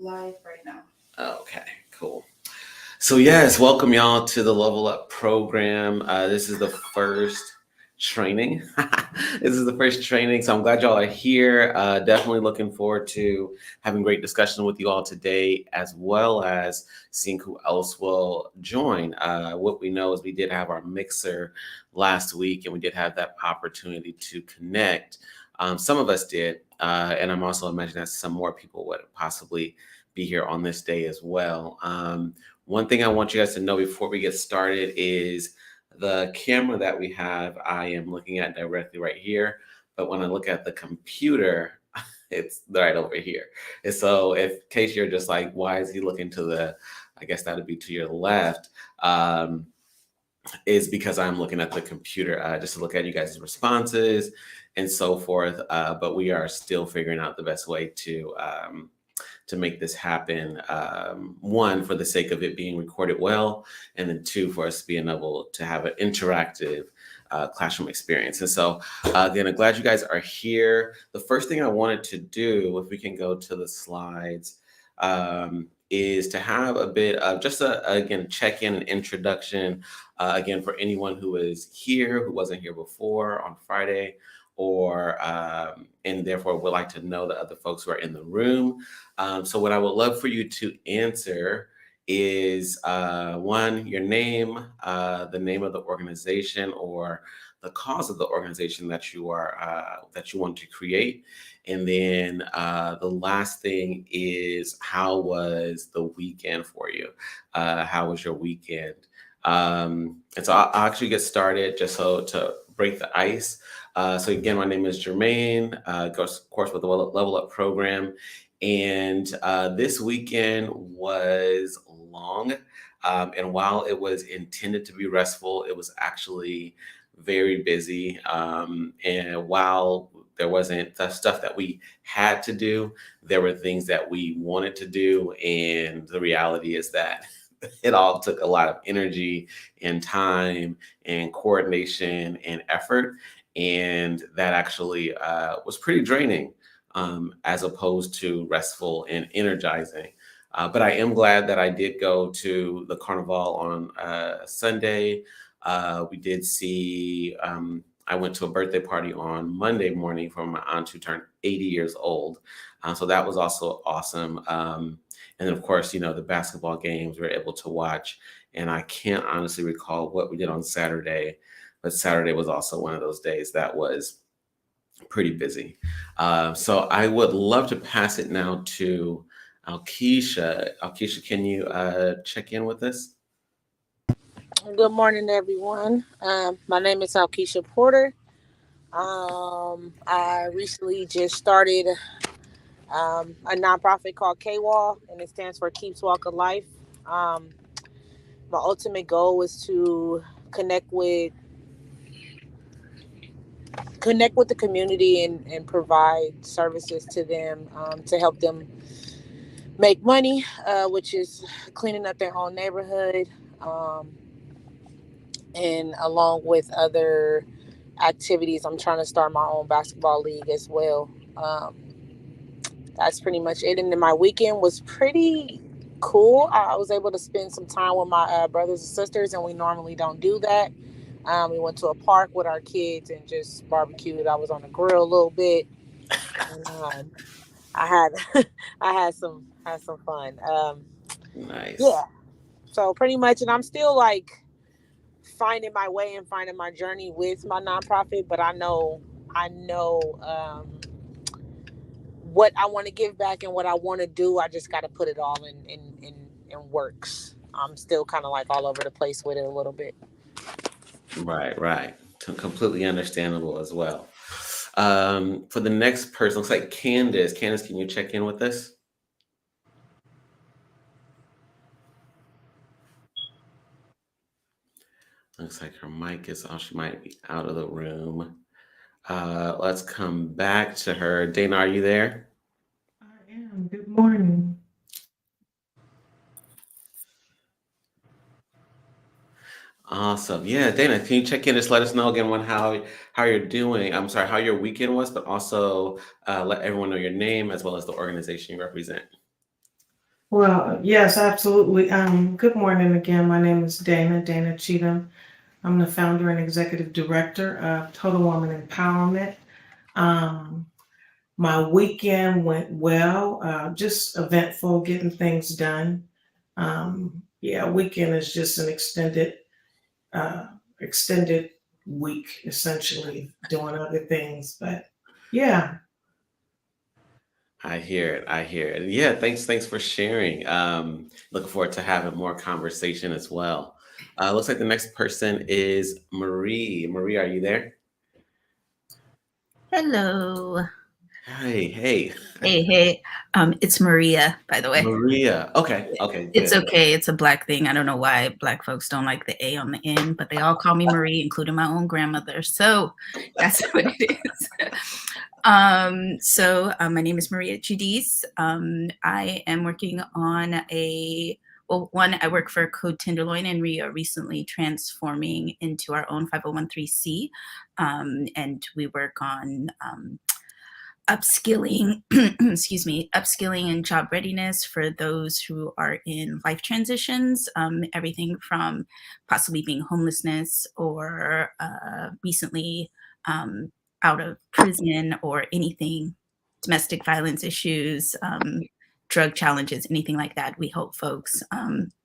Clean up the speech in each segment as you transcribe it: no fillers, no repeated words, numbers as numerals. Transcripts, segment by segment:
live right now. Okay, cool. So yes, welcome y'all to the Level Up program. This is the first training. This is the first training, so I'm glad y'all are here. Definitely looking forward to having great discussion with you all today, as well as seeing who else will join. What we know is we did have our mixer last week, and we did have that opportunity to connect. Some of us did, and I'm also imagining that some more people would possibly be here on this day as well. One thing I want you guys to know before we get started is the camera that we have, I am looking at directly right here. But when I look at the computer, it's right over here. And so, if in case you're just like, why is he looking to the, I guess that would be to your left, is because I'm looking at the computer just to look at you guys' responses and so forth. But we are still figuring out the best way to make this happen. One, for the sake of it being recorded well, and then two, for us being able to have an interactive classroom experience. And so, again, I'm glad you guys are here. The first thing I wanted to do, if we can go to the slides, is to have a bit of just again, check in and introduction. Again, for anyone who is here, who wasn't here before on Friday, or and therefore would like to know the other folks who are in the room. So what I would love for you to answer is one, your name, the name of the organization or the cause of the organization that you are that you want to create, and then the last thing is how was the weekend for you? How was your weekend? And so I'll actually get started just so to break the ice. So again, my name is Jermaine, of course with the Level Up program. And this weekend was long. And while it was intended to be restful, it was actually very busy. And while there wasn't the stuff that we had to do, there were things that we wanted to do. And the reality is that it all took a lot of energy and time and coordination and effort. And that actually was pretty draining as opposed to restful and energizing. But I am glad that I did go to the carnival on Sunday. We did see, I went to a birthday party on Monday morning for my aunt who turned 80 years old. So that was also awesome. And then, of course, the basketball games we were able to watch. And I can't honestly recall what we did on Saturday, but Saturday was also one of those days that was pretty busy. So I would love to pass it now to Alkeisha. Alkeisha, can you check in with us? Good morning, everyone. My name is Alkeisha Porter. I recently just started a nonprofit called KWAL, and it stands for Keeps Walk of Life. Um, my ultimate goal was to connect with the community and provide services to them to help them make money, which is cleaning up their own neighborhood, and along with other activities. I'm trying to start my own basketball league as well. That's pretty much it. And then my weekend was pretty cool. I was able to spend some time with my brothers and sisters, and we normally don't do that. We went to a park with our kids and just barbecued. I was on the grill a little bit, and I had I had some fun. Nice. Yeah. So pretty much, and I'm still like finding my way and finding my journey with my nonprofit, but I know what I want to give back and what I want to do. I just got to put it all in works. I'm still kind of like all over the place with it a little bit. Right, right. Completely understandable as well. For the next person, looks like Candace. Candace, can you check in with us? Looks like her mic is off. She might be out of the room. Let's come back to her. Dana, are you there? I am. Good morning. Awesome. Yeah, Dana, can you check in? Just let us know again how you're doing. I'm sorry, how your weekend was, but also let everyone know your name as well as the organization you represent. Well, yes, absolutely. Good morning again. My name is Dana Cheatham. I'm the founder and executive director of Total Woman Empowerment. Um, my weekend went well, just eventful, getting things done. Yeah, weekend is just an uh, extended week, essentially doing other things. But yeah, I hear it. I hear it. Yeah, thanks for sharing. Looking forward to having more conversation as well. Looks like the next person is Marie. Marie, are you there? Hello. Hey, hey. Hey, hey. It's Maria, by the way. Maria. Okay, okay, It's good. okay. It's a black thing. I don't know why black folks don't like the A on the end, but they all call me Marie, including my own grandmother. So that's what it is. My name is Maria Giudice. I am working on one, I work for Code Tenderloin, and we are recently transforming into our own 501c. And we work on upskilling, excuse me, upskilling and job readiness for those who are in life transitions, everything from possibly being homelessness or recently um, out of prison or anything, domestic violence issues, drug challenges, anything like that. We help folks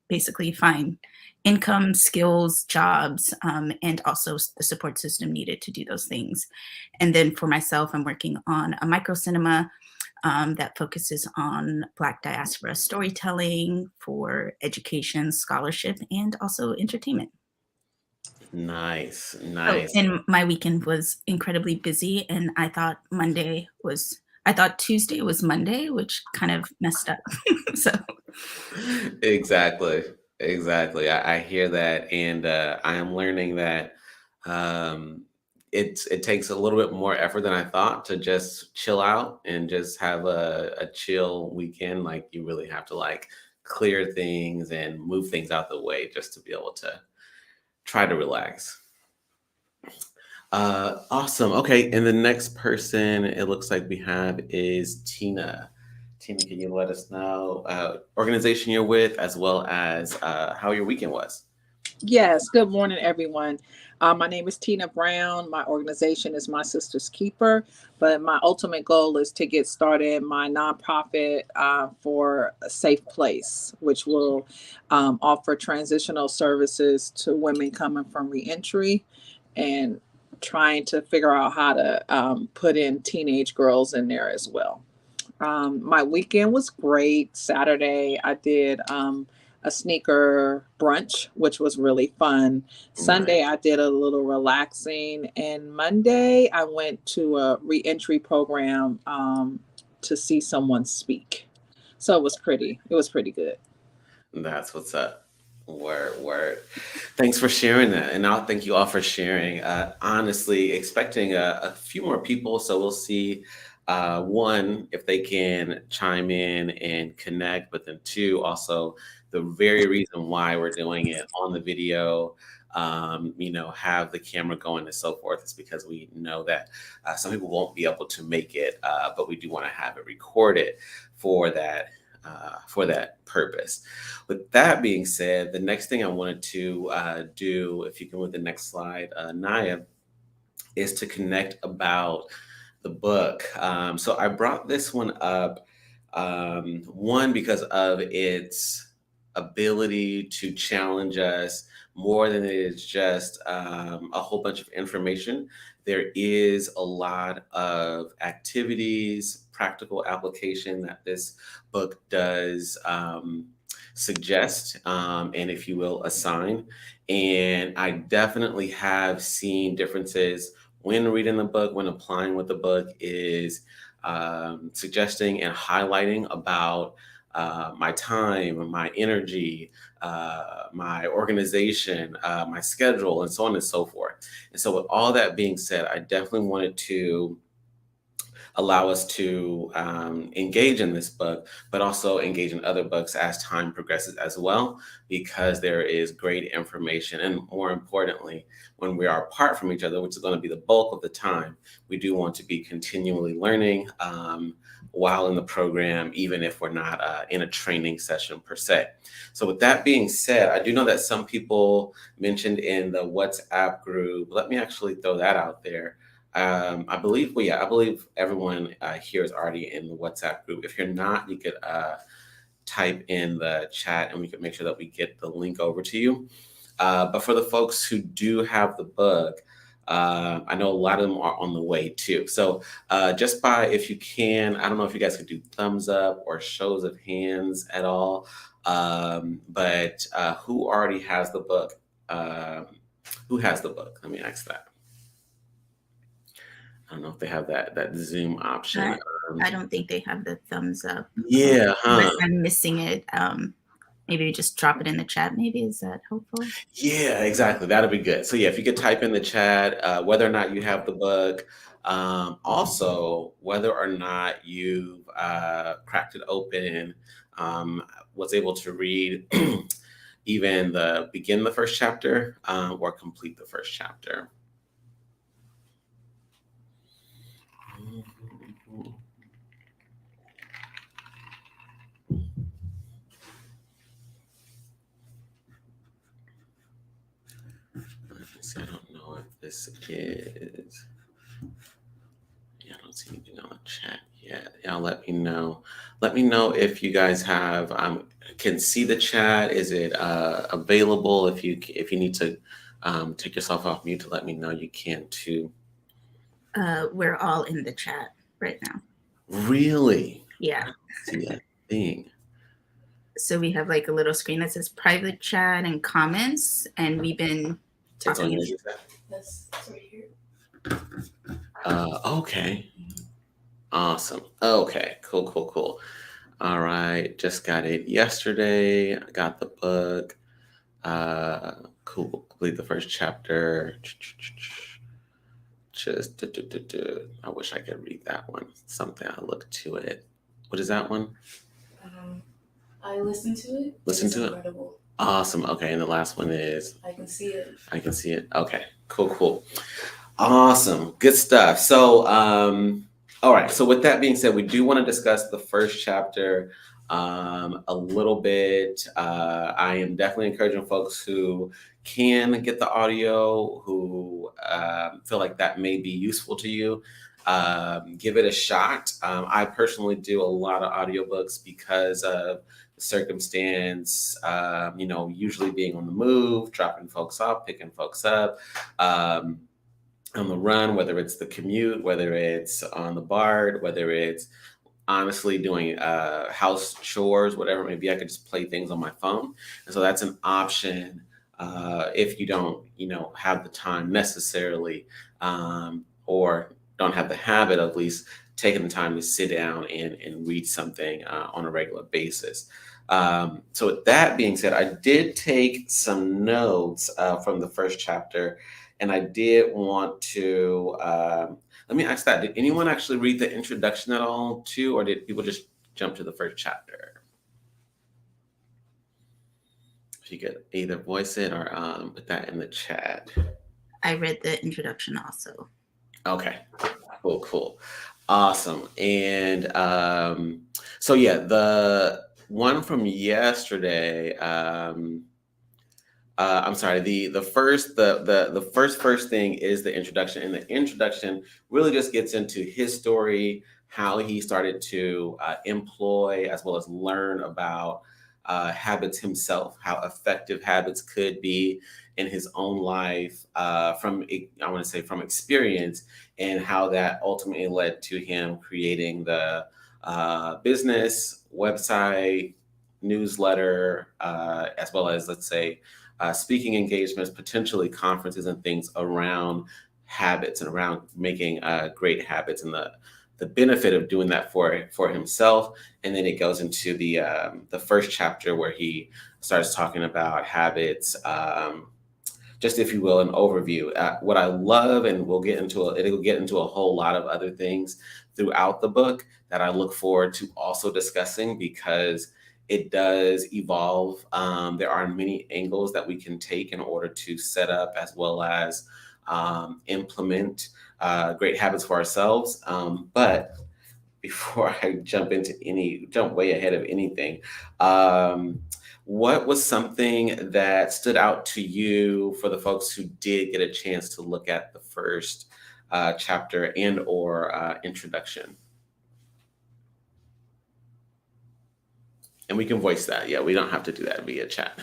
basically find income, skills, jobs, and also the support system needed to do those things. And then for myself, I'm working on a micro cinema that focuses on Black diaspora storytelling for education, scholarship, and also entertainment. Nice, Oh, nice. and my weekend was incredibly busy, and I thought Tuesday was Monday, which kind of messed up. So, Exactly. Exactly. I hear that, and I am learning that um, it takes a little bit more effort than I thought to just chill out and just have a chill weekend. Like you really have to like clear things and move things out the way just to be able to try to relax. Awesome. Okay, and the next person it looks like we have is Tina. Tina, can you let us know organization you're with as well as how your weekend was? Yes, good morning, everyone. My name is Tina Brown. My organization is My Sister's Keeper, but my ultimate goal is to get started my nonprofit for a safe place, which will offer transitional services to women coming from reentry and trying to figure out how to put in teenage girls in there as well. My weekend was great. Saturday, I did a sneaker brunch, which was really fun. Nice. Sunday, I did a little relaxing. And Monday, I went to a reentry program to see someone speak. So it was pretty good. That's what's up. Word, word. Thanks for sharing that. And I'll thank you all for sharing. Honestly, expecting a few more people. So we'll see, one, if they can chime in and connect, but then two, also the very reason why we're doing it on the video, have the camera going and so forth is because we know that some people won't be able to make it, but we do want to have it recorded for that. For that purpose. With that being said, the next thing I wanted to do, if you can with the next slide, Naya, is to connect about the book. So I brought this one up, one, because of its ability to challenge us more than it is just a whole bunch of information. There is a lot of activities, practical application that this book does suggest, and if you will, assign. And I definitely have seen differences when reading the book, when applying what the book is suggesting and highlighting about my time, my energy, my organization, my schedule, and so on and so forth. And so, with all that being said, I definitely wanted to allow us to engage in this book, but also engage in other books as time progresses as well, because there is great information. And more importantly, when we are apart from each other, which is going to be the bulk of the time, we do want to be continually learning while in the program, even if we're not in a training session per se. So with that being said, I do know that some people mentioned in the WhatsApp group. Let me actually throw that out there. I believe, well, yeah, I believe everyone here is already in the WhatsApp group. If you're not, you could type in the chat and we can make sure that we get the link over to you. But for the folks who do have the book, I know a lot of them are on the way too. So just by, if you can, I don't know if you guys could do thumbs up or shows of hands at all, but who already has the book? Who has the book? Let me ask that. I don't know if they have that Zoom option. I don't think they have the thumbs up. Yeah, Unless I'm missing it. Maybe just drop it in the chat. Maybe is that helpful? Yeah, exactly. That'll be good. So yeah, if you could type in the chat whether or not you have the book, also whether or not you've cracked it open, was able to read even begin the first chapter or complete the first chapter. I don't know if this is. Yeah, I don't see anything on the chat yet. Y'all let me know. Let me know if you guys have can see the chat. Is it available? If you need to take yourself off mute to let me know, you can too. We're all in the chat right now. Really? Yeah. I don't see that thing. So we have like a little screen that says private chat and comments, and we've been It's on talking. yours, is that? That's right here. Okay. Awesome. Okay. Cool. All right. Just got it yesterday. I got the book. Cool. Complete the first chapter. Just I wish I could read that one. Something I look to it. What is that one? I listened to it. Listen to it? Incredible. Awesome. Okay. And the last one is? I can see it. I can see it. Okay. Cool. Awesome. Good stuff. So, all right. So with that being said, we do want to discuss the first chapter a little bit. I am definitely encouraging folks who can get the audio, who feel like that may be useful to you. Give it a shot. I personally do a lot of audiobooks because of the circumstance, usually being on the move, dropping folks off, picking folks up, on the run, whether it's the commute, whether it's on the BART, whether it's honestly doing house chores, whatever it may be. I could just play things on my phone. And so that's an option if you don't, have the time necessarily or don't have the habit of at least taking the time to sit down and read something on a regular basis. So with that being said, I did take some notes from the first chapter, and I did want to, let me ask that. Did anyone actually read the introduction at all too, or did people just jump to the first chapter? If you could either voice it or put that in the chat. I read the introduction also. Okay. Cool. Awesome. And so yeah, the one from yesterday, I'm sorry, the first thing is the introduction. And the introduction really just gets into his story, how he started to employ as well as learn about habits himself, how effective habits could be in his own life from experience, and how that ultimately led to him creating the business, website, newsletter, as well as, let's say, speaking engagements, potentially conferences and things around habits and around making great habits, and the benefit of doing that for himself. And then it goes into the first chapter where he starts talking about habits, just, if you will, an overview. What I love, and it'll get into a whole lot of other things throughout the book that I look forward to also discussing, because it does evolve. There are many angles that we can take in order to set up as well as implement great habits for ourselves. But before I jump way ahead of anything. What was something that stood out to you for the folks who did get a chance to look at the first chapter and or introduction? And we can voice that. Yeah, we don't have to do that via chat.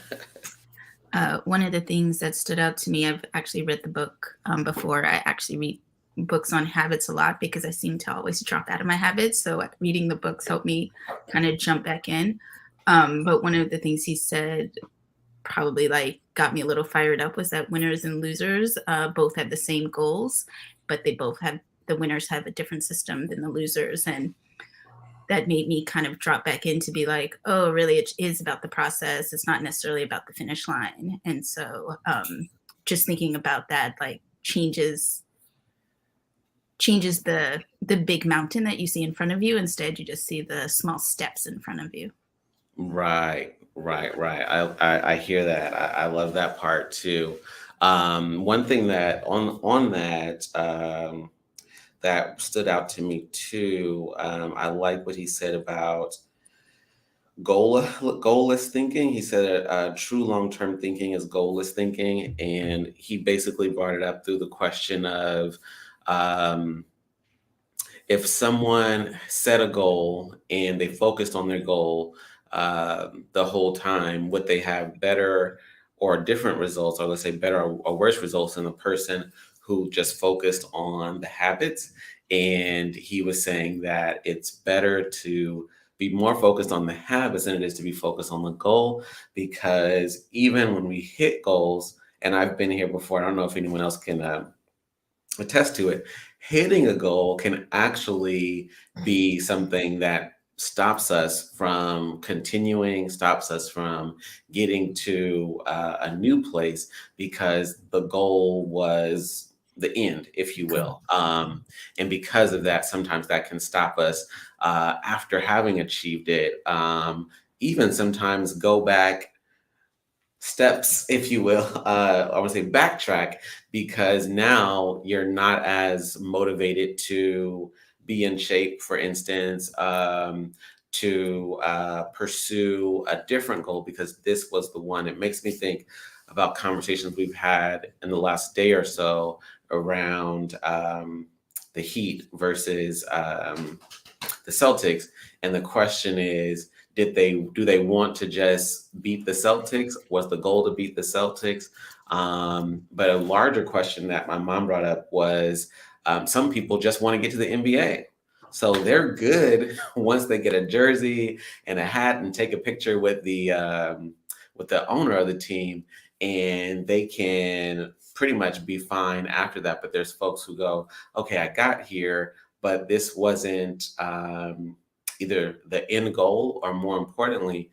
One of the things that stood out to me, I've actually read the book before. I actually read books on habits a lot because I seem to always drop out of my habits. So reading the books helped me kind of jump back in. But one of the things he said probably like got me a little fired up was that winners and losers both have the same goals, but the winners have a different system than the losers. And that made me kind of drop back in to be like, oh, really, it is about the process. It's not necessarily about the finish line. And so just thinking about that, like changes the big mountain that you see in front of you. Instead, you just see the small steps in front of you. Right, right, right. I hear that. I love that part too. One thing that on that that stood out to me too. I like what he said about goalless thinking. He said true long-term thinking is goalless thinking, and he basically brought it up through the question of um, if someone set a goal and they focused on their goal the whole time, would they have better or different results, or let's say better or worse results than the person who just focused on the habits? And he was saying that it's better to be more focused on the habits than it is to be focused on the goal, because even when we hit goals, and I've been here before, I don't know if anyone else can attest to it, hitting a goal can actually be something that stops us from continuing, stops us from getting to a new place, because the goal was the end, if you will. And because of that, sometimes that can stop us after having achieved it. Even sometimes go back steps, if you will, I would say backtrack, because now you're not as motivated to be in shape, for instance, to pursue a different goal because this was the one. It makes me think about conversations we've had in the last day or so around the Heat versus the Celtics. And the question is, do they want to just beat the Celtics? Was the goal to beat the Celtics? But a larger question that my mom brought up was some people just want to get to the NBA. So they're good once they get a jersey and a hat and take a picture with the owner of the team, and they can pretty much be fine after that. But there's folks who go, okay, I got here, but this wasn't either the end goal, or more importantly,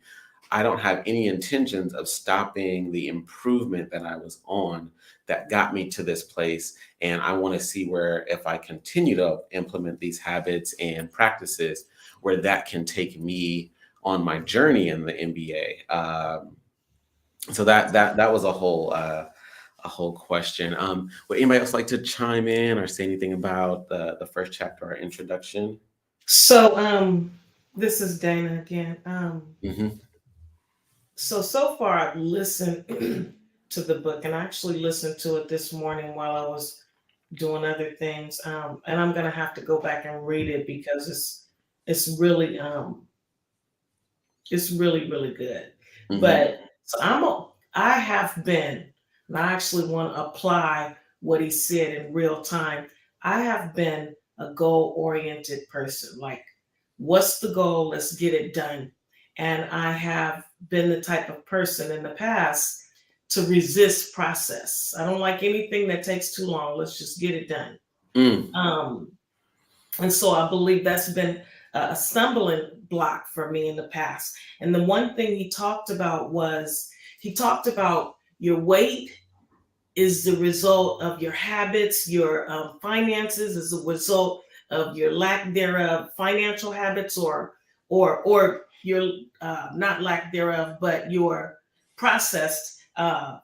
I don't have any intentions of stopping the improvement that I was on that got me to this place. And I want to see where, if I continue to implement these habits and practices, where that can take me on my journey in the NBA. So that was a whole question. Would anybody else like to chime in or say anything about the first chapter or introduction? So this is Dana again. Mm-hmm. So far I've listened to the book, and I actually listened to it this morning while I was doing other things. And I'm gonna have to go back and read it because it's really really good. Mm-hmm. But so I have been, and I actually want to apply what he said in real time. I have been a goal-oriented person. Like, what's the goal? Let's get it done. And I have been the type of person in the past to resist process. I don't like anything that takes too long. Let's just get it done. And so I believe that's been a stumbling block for me in the past. And the one thing he talked about was, he talked about your weight is the result of your habits, your finances is a result of your lack thereof, financial habits, or your not lack thereof, but your processed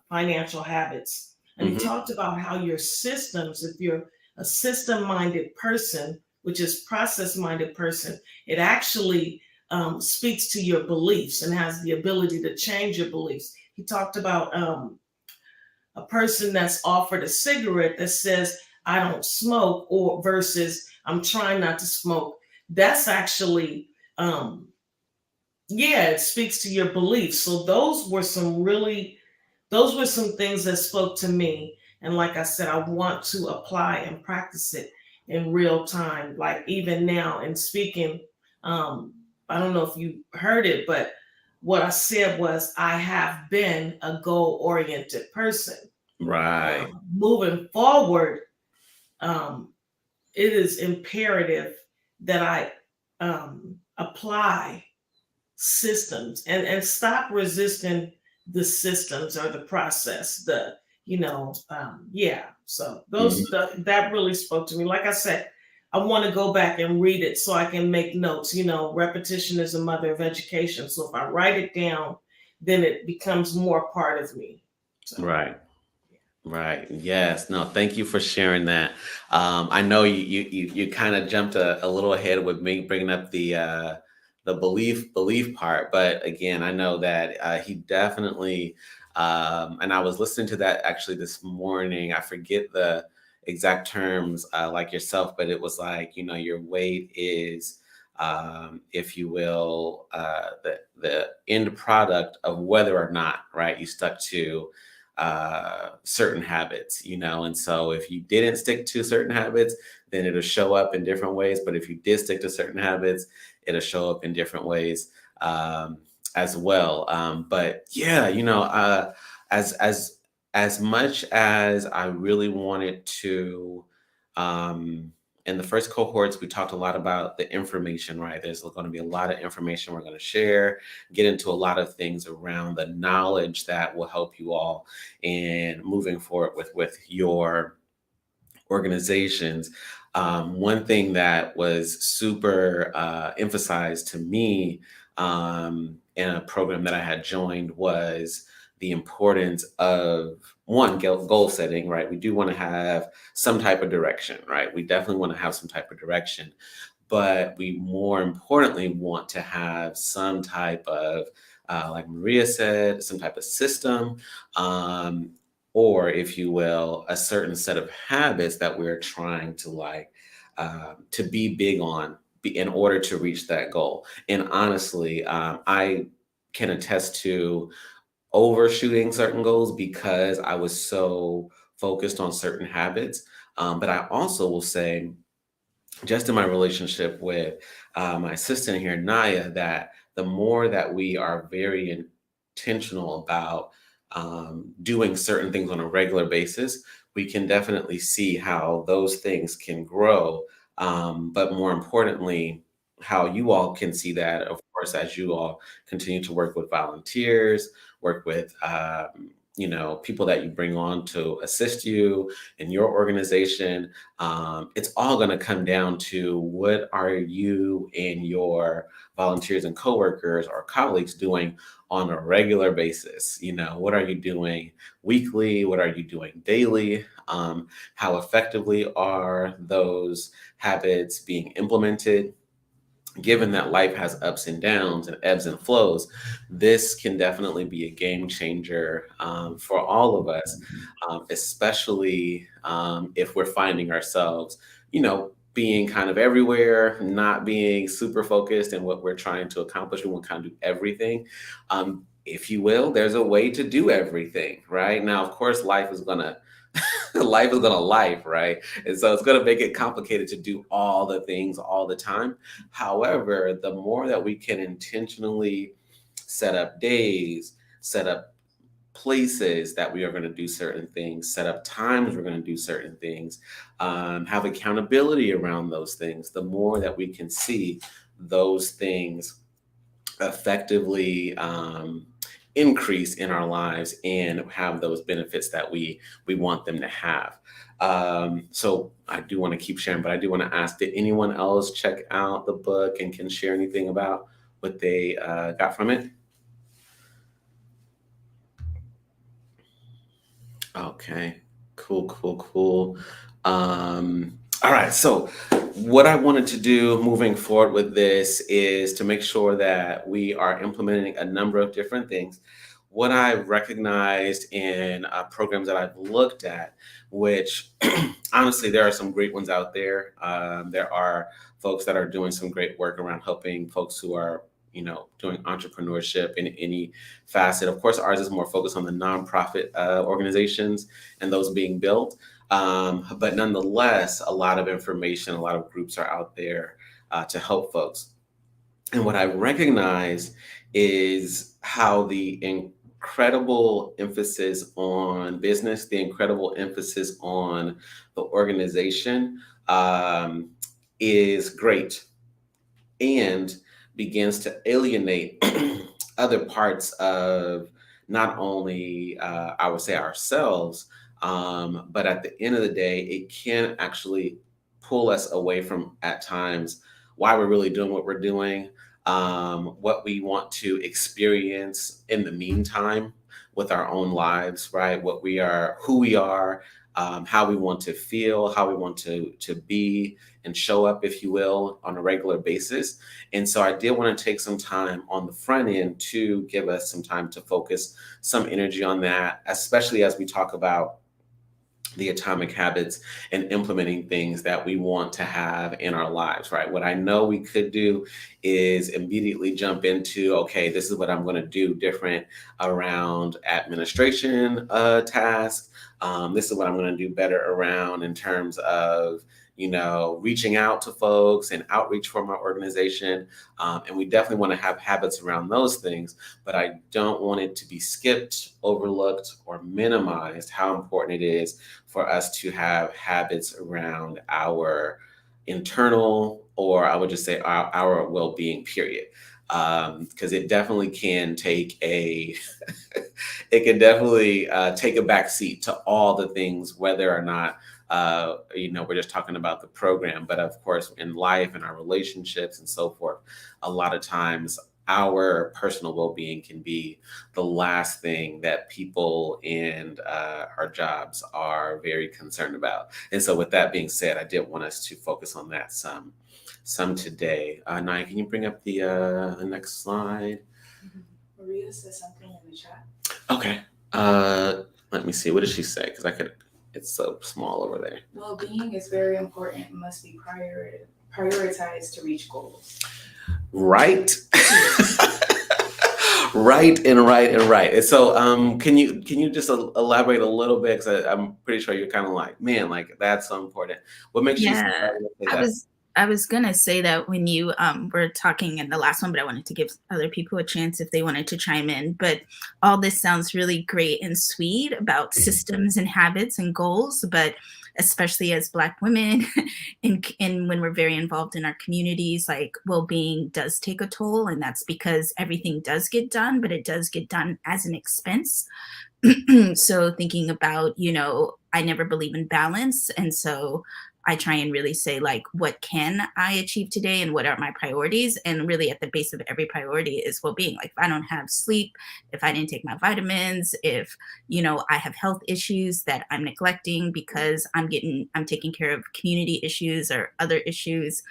financial habits. And he talked about how your systems, if you're a system-minded person, which is process-minded person, it actually speaks to your beliefs and has the ability to change your beliefs. He talked about a person that's offered a cigarette that says, I don't smoke, or versus I'm trying not to smoke. That's actually, yeah, it speaks to your beliefs. So those were some things that spoke to me. And like I said, I want to apply and practice it in real time. Like even now in speaking, I don't know if you heard it, but what I said was I have been a goal-oriented person. Right. Moving forward, um, it is imperative that I apply systems and stop resisting the systems or the process. Yeah. So that really spoke to me. Like I said, I want to go back and read it so I can make notes. Repetition is a mother of education. So if I write it down, then it becomes more part of me. So. Right. Right. Yes. No, thank you for sharing that. I know you kind of jumped a little ahead with me bringing up the belief part, but again, I know that he definitely and I was listening to that actually this morning. I forget the exact terms like yourself, but it was like, your weight is if you will, the end product of whether or not, right, you stuck to certain habits, and so if you didn't stick to certain habits, then it'll show up in different ways. But if you did stick to certain habits, it'll show up in different ways as well. But yeah, as much as I really wanted to, in the first cohorts, we talked a lot about the information, right? There's going to be a lot of information we're going to share, get into a lot of things around the knowledge that will help you all in moving forward with your organizations. One thing that was super emphasized to me in a program that I had joined was the importance of one, goal setting, right? We do want to have some type of direction, right? We definitely want to have some type of direction, but we more importantly want to have some type of, like Maria said, some type of system, or if you will, a certain set of habits that we're trying to be big on in order to reach that goal. And honestly, I can attest to overshooting certain goals because I was so focused on certain habits. But I also will say, just in my relationship with my assistant here, Naya, that the more that we are very intentional about doing certain things on a regular basis, we can definitely see how those things can grow. But more importantly, how you all can see that, of course, as you all continue to work with volunteers, work with people that you bring on to assist you in your organization. It's all going to come down to what are you and your volunteers and coworkers or colleagues doing on a regular basis. What are you doing weekly? What are you doing daily? How effectively are those habits being implemented? Given that life has ups and downs and ebbs and flows, this can definitely be a game changer for all of us, especially if we're finding ourselves, being kind of everywhere, not being super focused in what we're trying to accomplish. We want to kind of do everything. If you will, there's a way to do everything, right? Now, of course, life is going to life, right? And so it's going to make it complicated to do all the things all the time. However, the more that we can intentionally set up days, set up places that we are going to do certain things, set up times we're going to do certain things, have accountability around those things, the more that we can see those things effectively increase in our lives and have those benefits that we want them to have. So I do want to keep sharing, but I do want to ask, did anyone else check out the book and can share anything about what they got from it? Okay, cool. All right. So, what I wanted to do moving forward with this is to make sure that we are implementing a number of different things. What I've recognized in programs that I've looked at, which honestly, there are some great ones out there. There are folks that are doing some great work around helping folks who are, doing entrepreneurship in any facet. Of course, ours is more focused on the nonprofit organizations and those being built. But nonetheless, a lot of information, a lot of groups are out there to help folks. And what I recognize is how the incredible emphasis on business, the incredible emphasis on the organization is great and begins to alienate other parts of not only, I would say, ourselves, but at the end of the day, it can actually pull us away from at times why we're really doing what we're doing, what we want to experience in the meantime with our own lives, right? What we are, who we are, how we want to feel, how we want to be and show up, if you will, on a regular basis. And so I did want to take some time on the front end to give us some time to focus some energy on that, especially as we talk about the atomic habits and implementing things that we want to have in our lives, right? What I know we could do is immediately jump into, okay, this is what I'm going to do different around administration tasks. This is what I'm going to do better around in terms of, reaching out to folks and outreach for my organization. And we definitely want to have habits around those things, but I don't want it to be skipped, overlooked, or minimized how important it is for us to have habits around our internal, or I would just say our well-being, period. Because it definitely can take it can definitely take a back seat to all the things, whether or not we're just talking about the program, but of course in life and our relationships and so forth, a lot of times our personal well-being can be the last thing that people in our jobs are very concerned about. And so with that being said, I did want us to focus on that some today. Naya, can you bring up the next slide? Maria says something in the chat. Okay. Let me see. What did she say? Because it's so small over there. Well-being is very important and must be prioritized to reach goals. Right. Right. And so can you just elaborate a little bit? Because I'm pretty sure you're kind of like, man, like that's so important. What makes you say Yeah, that? I was gonna say that when you were talking in the last one, but I wanted to give other people a chance if they wanted to chime in. But all this sounds really great and sweet about systems and habits and goals, but especially as Black women, and when we're very involved in our communities, like well-being does take a toll, and that's because everything does get done, but it does get done as an expense. So thinking about, I never believe in balance. And so I try and really say, like, what can I achieve today and what are my priorities? And really at the base of every priority is well-being. Like if I don't have sleep, if I didn't take my vitamins, if, I have health issues that I'm neglecting because I'm taking care of community issues or other issues,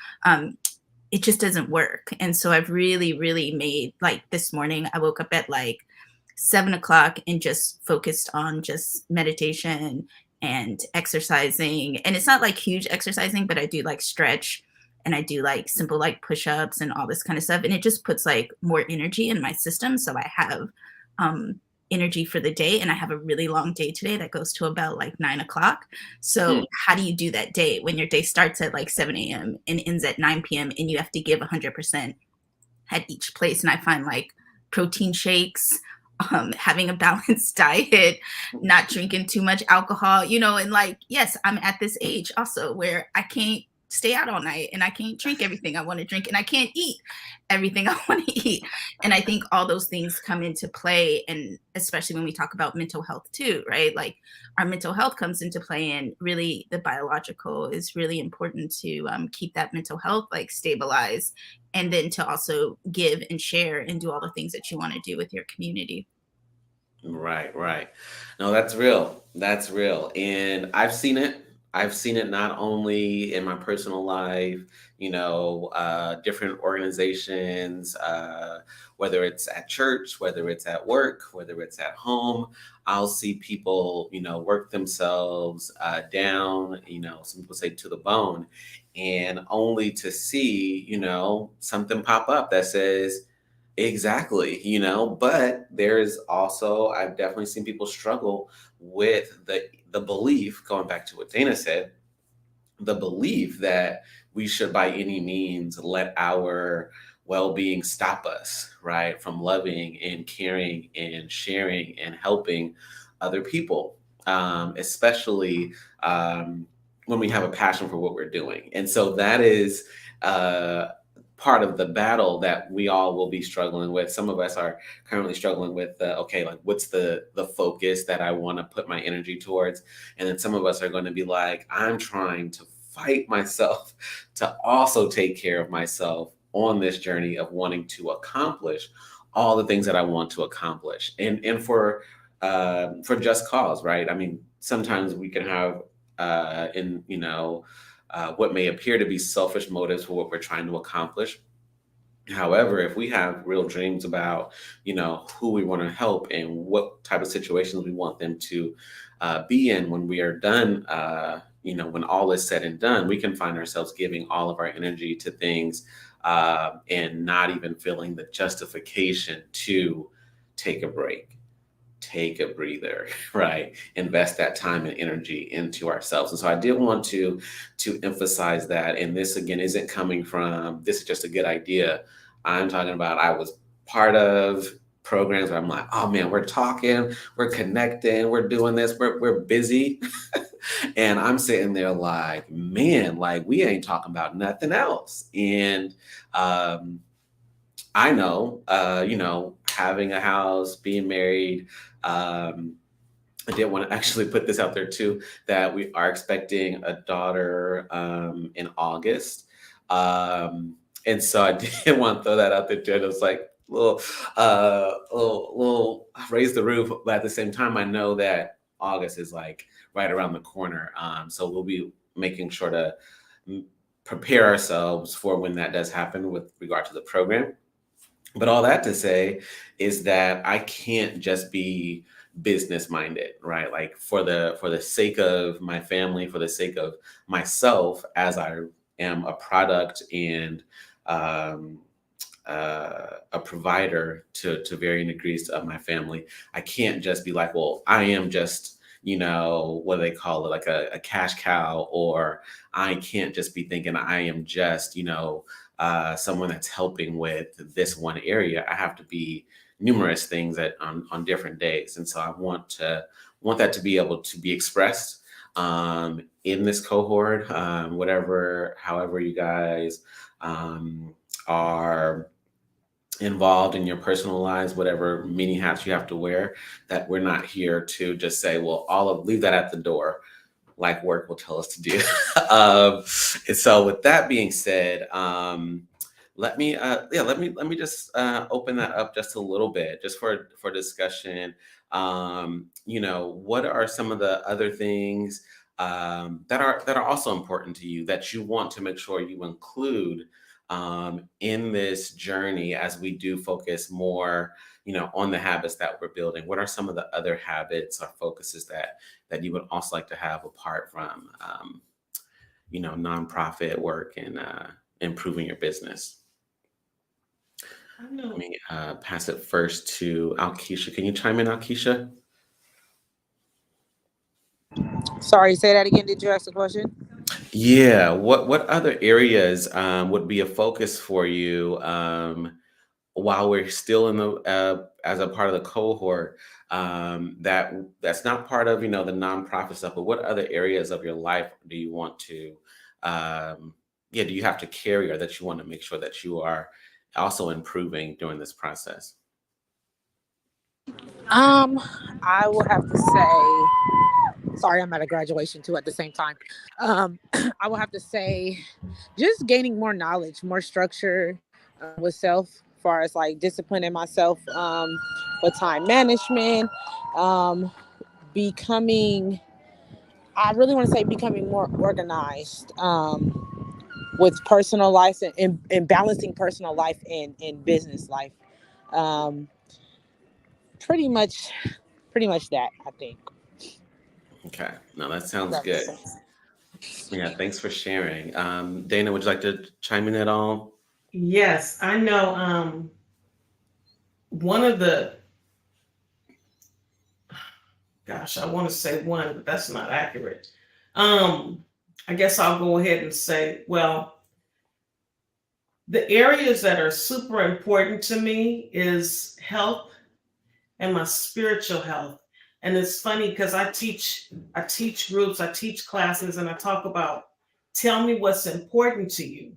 it just doesn't work. And so I've really, really made, like this morning, I woke up at like 7 o'clock and just focused on just meditation and exercising. And it's not like huge exercising, but I do like stretch and I do like simple like push-ups and all this kind of stuff. And it just puts like more energy in my system. So I have energy for the day. And I have a really long day today that goes to about like 9 o'clock. So how do you do that day when your day starts at like 7 a.m. and ends at 9 p.m. and you have to give 100% at each place? And I find like protein shakes, having a balanced diet, not drinking too much alcohol, and like, yes, I'm at this age also where I can't stay out all night and I can't drink everything I want to drink and I can't eat everything I want to eat. And I think all those things come into play. And especially when we talk about mental health too, right? Like our mental health comes into play, and really the biological is really important to keep that mental health like stabilized, and then to also give and share and do all the things that you want to do with your community. Right. No, that's real. That's real. And I've seen it. I've seen it not only in my personal life, different organizations, whether it's at church, whether it's at work, whether it's at home. I'll see people, work themselves down, some people say to the bone, and only to see, something pop up that says, exactly, but there's also, I've definitely seen people struggle with the belief, going back to what Dana said, the belief that we should by any means let our well-being stop us, right, from loving and caring and sharing and helping other people, especially when we have a passion for what we're doing. And so that is uh, part of the battle that we all will be struggling with. Some of us are currently struggling with, okay, like what's the focus that I want to put my energy towards? And then some of us are going to be like, I'm trying to fight myself to also take care of myself on this journey of wanting to accomplish all the things that I want to accomplish, and for just cause, right? I mean, sometimes we can have what may appear to be selfish motives for what we're trying to accomplish. However, if we have real dreams about, who we want to help and what type of situations we want them to be in when we are done, when all is said and done, we can find ourselves giving all of our energy to things and not even feeling the justification to take a break, take a breather, right? Invest that time and energy into ourselves. And so I did want to emphasize that. And this again isn't coming from this is just a good idea. I'm talking about I was part of programs where I'm like, oh man, we're talking, we're connecting, we're doing this, we're busy. And I'm sitting there like, man, like we ain't talking about nothing else. And I know, having a house, being married, I did want to actually put this out there too, that we are expecting a daughter in August. And so I did want to throw that out there too. It was like little raise the roof, but at the same time, I know that August is like right around the corner. So we'll be making sure to prepare ourselves for when that does happen with regard to the program. But all that to say is that I can't just be business minded, right? Like for the sake of my family, for the sake of myself, as I am a product and um, a provider to varying degrees of my family. I can't just be like, well, I am just, what do they call it, like a cash cow, or I can't just be thinking I am just, someone that's helping with this one area. I have to be numerous things on different days, and so I want that to be able to be expressed in this cohort, however you guys are involved in your personal lives, whatever many hats you have to wear, that we're not here to just say, well, leave that at the door, like work will tell us to do. And so with that being said, let me just open that up just a little bit, just for discussion. What are some of the other things that are also important to you that you want to make sure you include in this journey as we do focus more, on the habits that we're building? What are some of the other habits or focuses that you would also like to have apart from, nonprofit work and improving your business? Let me pass it first to Alkeisha. Can you chime in, Alkeisha? Sorry, say that again. Did you ask a question? Yeah. What other areas would be a focus for you while we're still in the as a part of the cohort, that's not part of the nonprofit stuff, but what other areas of your life do you want to do you have to carry, or that you want to make sure that you are also improving during this process? I will have to say, sorry, I'm at a graduation too at the same time. I will have to say, just gaining more knowledge, more structure with self, as far as like disciplining myself with time management, becoming I really want to say becoming more organized with personal life and balancing personal life and business life. Um, pretty much, pretty much that, I think. Okay, no, that If sounds that makes good. sense. Yeah, thanks for sharing. Dana, would you like to chime in at all? Yes, I know. One of the, gosh, I want to say one, but that's not accurate. I guess I'll go ahead and say, well, the areas that are super important to me is health and my spiritual health. And it's funny because I teach groups, I teach classes, and I talk about tell me what's important to you.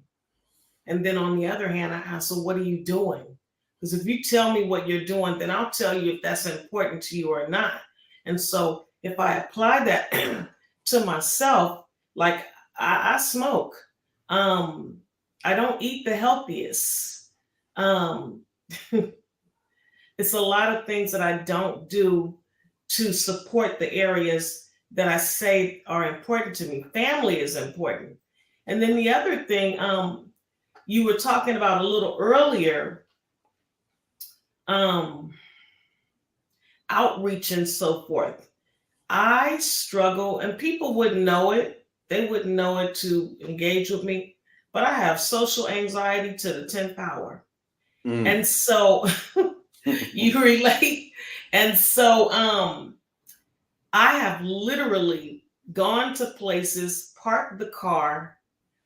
And then on the other hand, I ask, so what are you doing? Because if you tell me what you're doing, then I'll tell you if that's important to you or not. And so if I apply that to myself, like I smoke, um, I don't eat the healthiest. Um, it's a lot of things that I don't do to support the areas that I say are important to me. Family is important. And then the other thing, you were talking about a little earlier, um, outreach and so forth. I struggle, and people wouldn't know it. They wouldn't know it to engage with me, but I have social anxiety to the 10th power. And Mm. so you relate. And so I have literally gone to places, parked the car,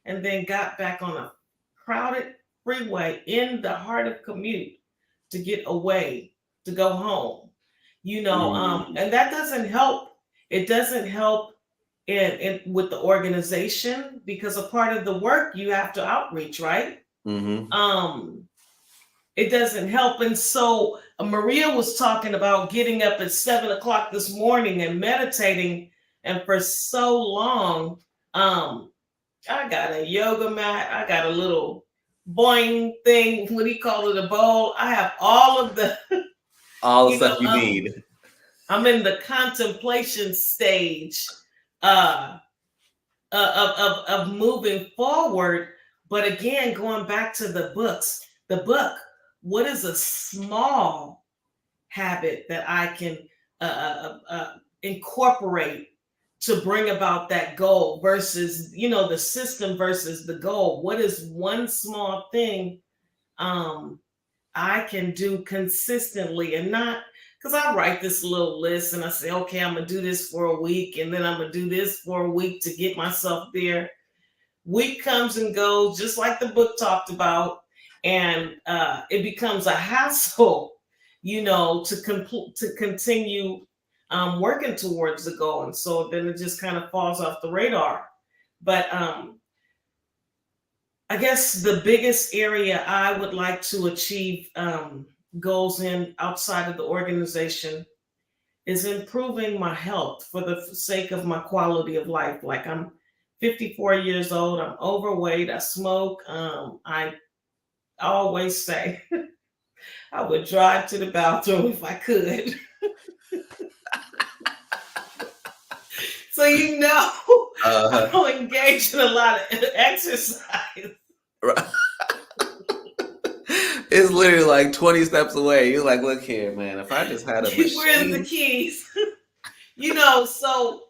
and then got back on a crowded freeway in the heart of commute to get away to go home. Mm. And that doesn't help. It doesn't help in with the organization because a part of the work you have to outreach, right? Mm-hmm. Um, it doesn't help. And so Maria was talking about getting up at 7 o'clock this morning and meditating. And for so long, I got a yoga mat. I got a little boing thing. What do you call it? A bowl. I have all of the, All the you know, stuff you need. I'm in the contemplation stage uh, of moving forward. But again, going back to the book, what is a small habit that I can incorporate to bring about that goal versus, the system versus the goal? What is one small thing um, I can do consistently and not because I write this little list and I say, okay, I'm gonna do this for a week and then I'm gonna do this for a week to get myself there. Week comes and goes, just like the book talked about, and it becomes a hassle, to continue working towards the goal, and so then it just kind of falls off the radar. But I guess the biggest area I would like to achieve goals in outside of the organization is improving my health for the sake of my quality of life. Like I'm 54 years old, I'm overweight, I smoke. I always say I would drive to the bathroom if I could. So I Uh, don't engage in a lot of exercise. it's literally like 20 steps away. You're like, look here, man. If I just had a Where's the machine. keys? So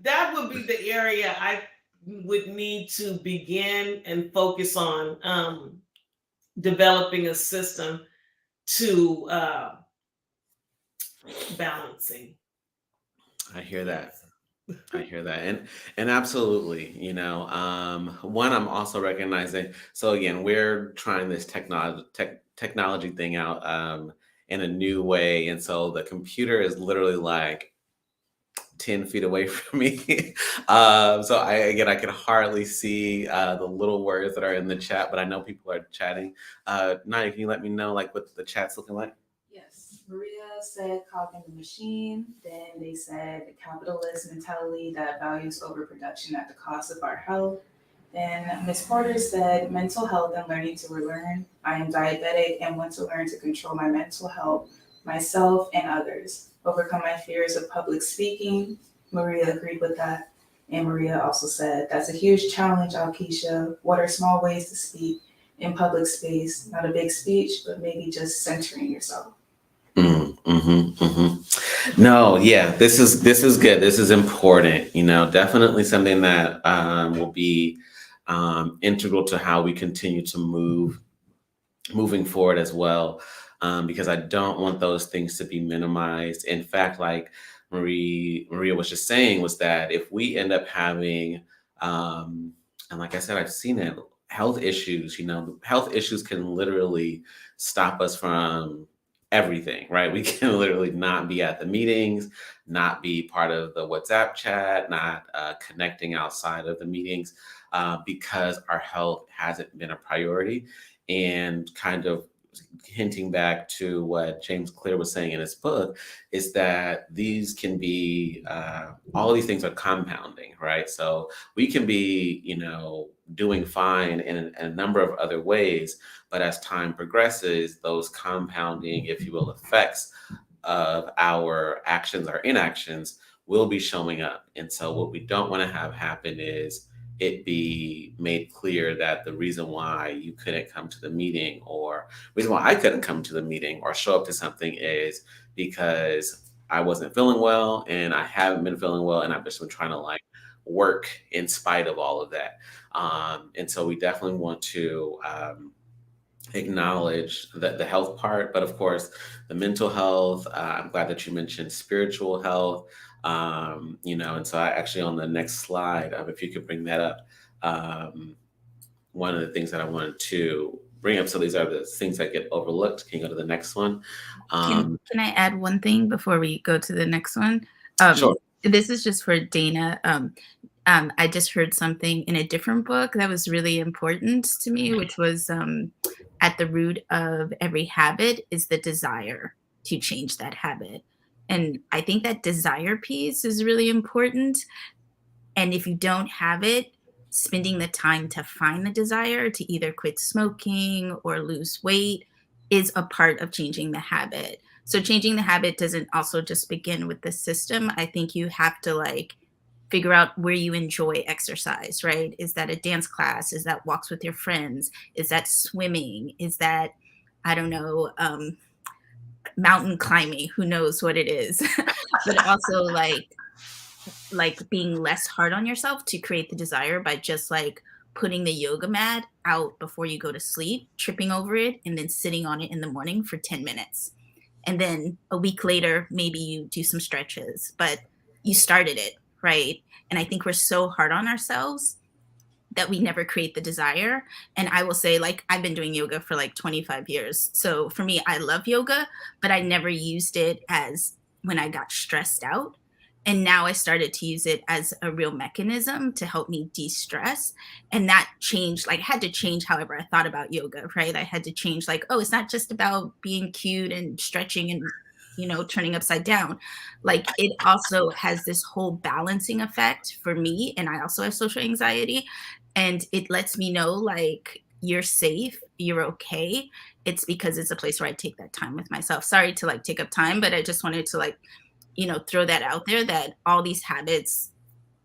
that would be the area I would need to begin and focus on developing a system to balancing. I hear that. I hear that. And absolutely, one I'm also recognizing. So again, we're trying this technology thing out in a new way. And so the computer is literally like 10 feet away from me. So I can hardly see the little words that are in the chat, but I know people are chatting. Naya, can you let me know like what the chat's looking like? Yes, Maria said cogging the machine. Then they said the capitalist mentality that values overproduction at the cost of our health. Then Miss Porter said mental health and learning to relearn. I am diabetic and want to learn to control my mental health, myself, and others. Overcome my fears of public speaking. Maria agreed with that. And Maria also said, that's a huge challenge, Alkeisha. What are small ways to speak in public space? Not a big speech, but maybe just centering yourself. No, yeah, this is good. This is important. Definitely something that will be integral to how we continue to moving forward as well, because I don't want those things to be minimized. In fact, like Maria was just saying, was that if we end up having, and like I said, I've seen it, health issues. Health issues can literally stop us from everything, right? We can literally not be at the meetings, not be part of the WhatsApp chat, not connecting outside of the meetings, because our health hasn't been a priority. And kind of hinting back to what James Clear was saying in his book, is that these can be, all these things are compounding, right? So we can be, doing fine in a number of other ways, but as time progresses, those compounding, if you will, effects of our actions or inactions will be showing up. And so what we don't want to have happen is it be made clear that the reason why you couldn't come to the meeting, or reason why I couldn't come to the meeting or show up to something, is because I wasn't feeling well, and I haven't been feeling well, and I've just been trying to like work in spite of all of that. And so we definitely want to acknowledge the health part, but of course, the mental health. I'm glad that you mentioned spiritual health. And so I actually, on the next slide, if you could bring that up, one of the things that I wanted to bring up. So these are the things that get overlooked. Can you go to the next one? Can I add one thing before we go to the next one? Sure. This is just for Dana. I just heard something in a different book that was really important to me, which was at the root of every habit is the desire to change that habit. And I think that desire piece is really important. And if you don't have it, spending the time to find the desire to either quit smoking or lose weight is a part of changing the habit. So changing the habit doesn't also just begin with the system. I think you have to like figure out where you enjoy exercise, right? Is that a dance class? Is that walks with your friends? Is that swimming? Is that, I don't know, mountain climbing? Who knows what it is? But also like being less hard on yourself to create the desire by just like putting the yoga mat out before you go to sleep, tripping over it, and then sitting on it in the morning for 10 minutes. And then a week later, maybe you do some stretches, but you started it, right? And I think we're so hard on ourselves that we never create the desire. And I will say, like, I've been doing yoga for like 25 years. So for me, I love yoga, but I never used it as when I got stressed out. And now I started to use it as a real mechanism to help me de-stress. And that changed, like, I had to change however I thought about yoga, right? I had to change, like, oh, it's not just about being cute and stretching and, turning upside down. Like, it also has this whole balancing effect for me. And I also have social anxiety. And it lets me know, like, you're safe, you're okay. It's because it's a place where I take that time with myself. Sorry to like take up time, but I just wanted to like, throw that out there, that all these habits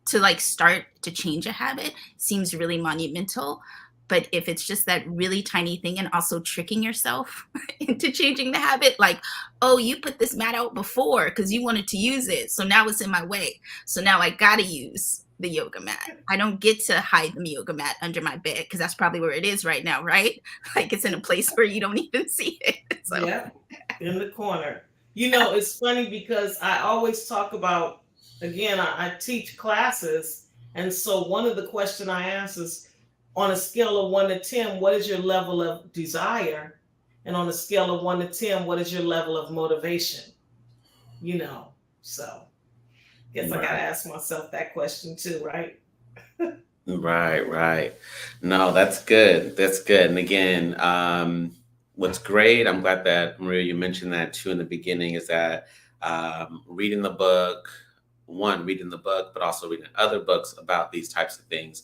to like start to change a habit seems really monumental. But if it's just that really tiny thing and also tricking yourself into changing the habit, like, oh, you put this mat out before because you wanted to use it. So now it's in my way. So now I got to use the yoga mat. I don't get to hide the yoga mat under my bed because that's probably where it is right now, right? Like it's in a place where you don't even see it. So. Yeah, in the corner. It's funny because I always talk about, again, I teach classes. And so one of the questions I ask is, on a scale of 1 to 10, what is your level of desire? And on a scale of 1 to 10, what is your level of motivation? So I guess I got to ask myself that question too, right? Right. No, that's good. That's good. And again, what's great, I'm glad that Maria, you mentioned that too in the beginning, is that reading the book, but also reading other books about these types of things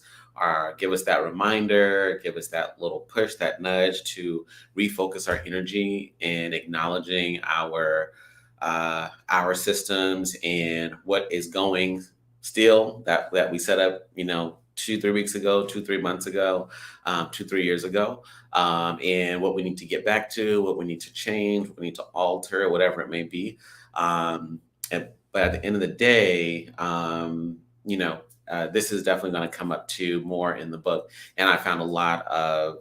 give us that reminder, give us that little push, that nudge to refocus our energy in acknowledging our our systems and what is going still that we set up, 2, 3 weeks ago, 2, 3 months ago, 2, 3 years ago, and what we need to get back to, what we need to change, what we need to alter, whatever it may be. But at the end of the day, this is definitely going to come up to more in the book. And I found a lot of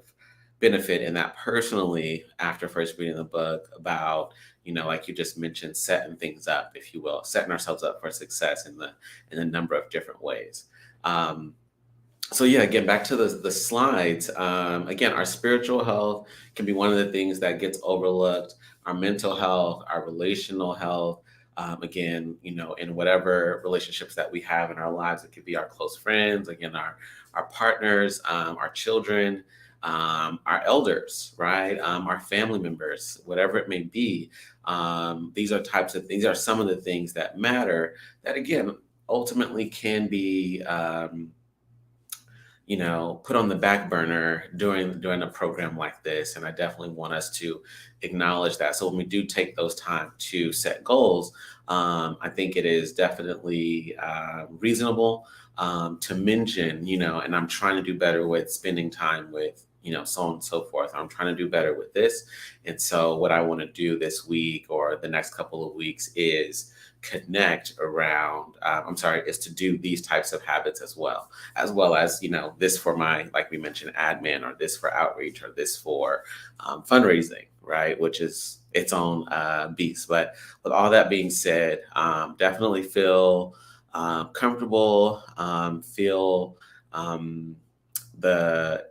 benefit in that personally after first reading the book about, like you just mentioned, setting things up, if you will, setting ourselves up for success in a number of different ways. So yeah, again, back to the slides. Again, our spiritual health can be one of the things that gets overlooked. Our mental health, our relational health. Again, in whatever relationships that we have in our lives, it could be our close friends, again, our partners, our children, our elders, right? Our family members, whatever it may be. These are some of the things that matter that, again, ultimately can be put on the back burner during a program like this. And I definitely want us to acknowledge that. So when we do take those time to set goals, I think it is definitely reasonable to mention, and I'm trying to do better with spending time with, so on and so forth. I'm trying to do better with this. And so what I want to do this week or the next couple of weeks is connect around, is to do these types of habits as well as, this for my, like we mentioned, admin, or this for outreach, or this for fundraising, right? Which is its own beast. But with all that being said, definitely feel comfortable, feel the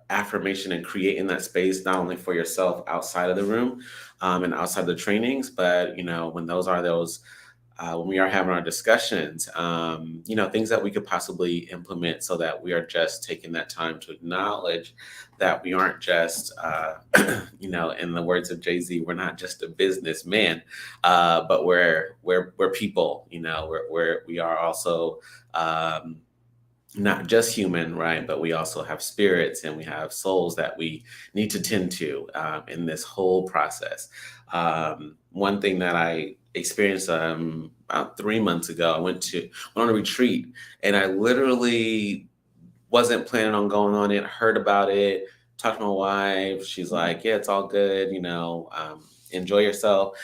affirmation and creating that space, not only for yourself outside of the room and outside the trainings, but, when we are having our discussions, things that we could possibly implement so that we are just taking that time to acknowledge that we aren't just, in the words of Jay-Z, we're not just a businessman, but we're people, we are also, not just human, right? But we also have spirits and we have souls that we need to tend to in this whole process. One thing that I experienced about 3 months ago, I went on a retreat, and I literally wasn't planning on going on it. Heard about it, talked to my wife. She's like, "Yeah, it's all good. Enjoy yourself.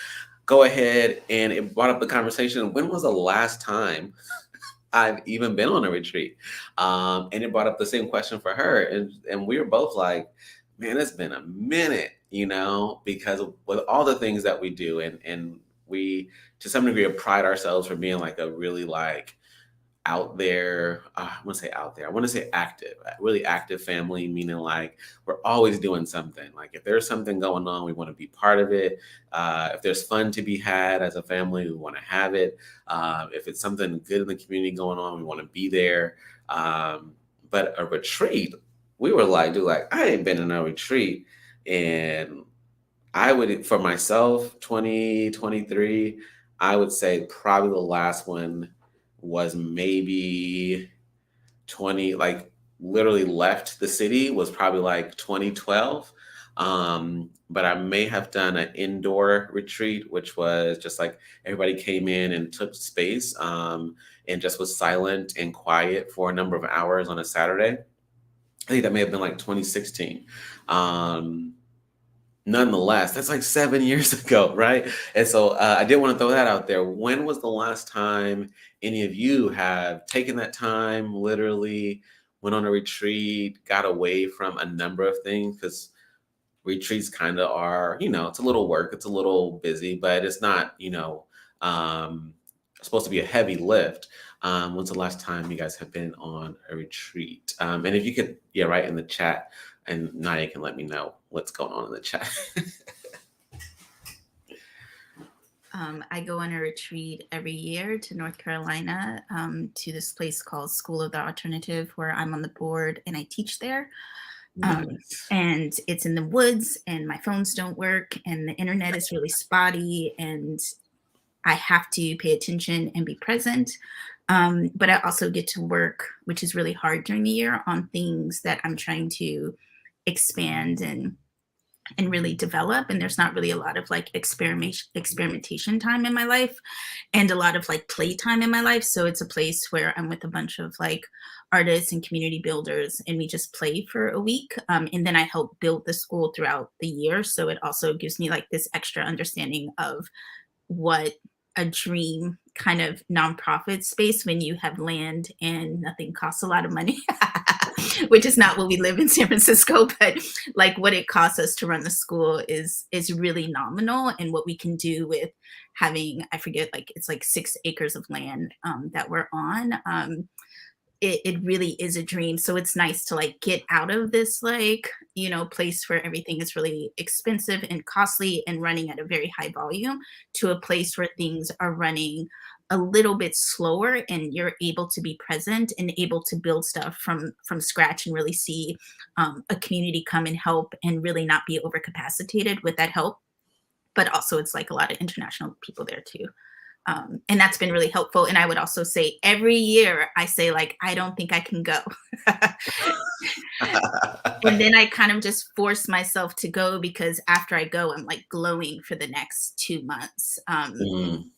Go ahead." And it brought up the conversation. When was the last time I've even been on a retreat? And it brought up the same question for her. And we were both like, man, it's been a minute, because with all the things that we do, and we, to some degree, pride ourselves for being like a really like out there, I want to say out there, I want to say active, really active family, meaning like we're always doing something. Like if there's something going on, we want to be part of it. If there's fun to be had as a family, we want to have it. If it's something good in the community going on, we want to be there. But a retreat, we were like, dude, like I ain't been in a retreat. And I would, for myself, 2023, I would say probably the last one was maybe 20, like literally left the city was probably like 2012. But I may have done an indoor retreat, which was just like everybody came in and took space and just was silent and quiet for a number of hours on a Saturday. I think that may have been like 2016. Nonetheless, that's like 7 years ago, right? And so I did want to throw that out there. When was the last time any of you have taken that time, literally went on a retreat, got away from a number of things? Because retreats kind of are, it's a little work, it's a little busy, but it's not, supposed to be a heavy lift. When's the last time you guys have been on a retreat? And if you could, write in the chat, and Naya can let me know what's going on in the chat. I go on a retreat every year to North Carolina, to this place called School of the Alternative, where I'm on the board and I teach there. Nice. And it's in the woods, and my phones don't work, and the internet is really spotty, and I have to pay attention and be present. But I also get to work, which is really hard during the year, on things that I'm trying to expand and and really develop. And there's not really a lot of like experimentation time in my life and a lot of like playtime in my life. So it's a place where I'm with a bunch of like artists and community builders, and we just play for a week. And then I help build the school throughout the year. So it also gives me like this extra understanding of what a dream kind of nonprofit space when you have land and nothing costs a lot of money, which is not what we live in San Francisco, but like what it costs us to run the school is really nominal. And what we can do with having, I forget, like it's like 6 acres of land that we're on. It really is a dream. So it's nice to like get out of this like, you know, place where everything is really expensive and costly and running at a very high volume to a place where things are running a little bit slower and you're able to be present and able to build stuff from scratch and really see a community come and help and really not be overcapacitated with that help. But also it's like a lot of international people there too. And that's been really helpful. And I would also say every year I say like, I don't think I can go. And then I kind of just force myself to go because after I go, I'm like glowing for the next 2 months. Mm.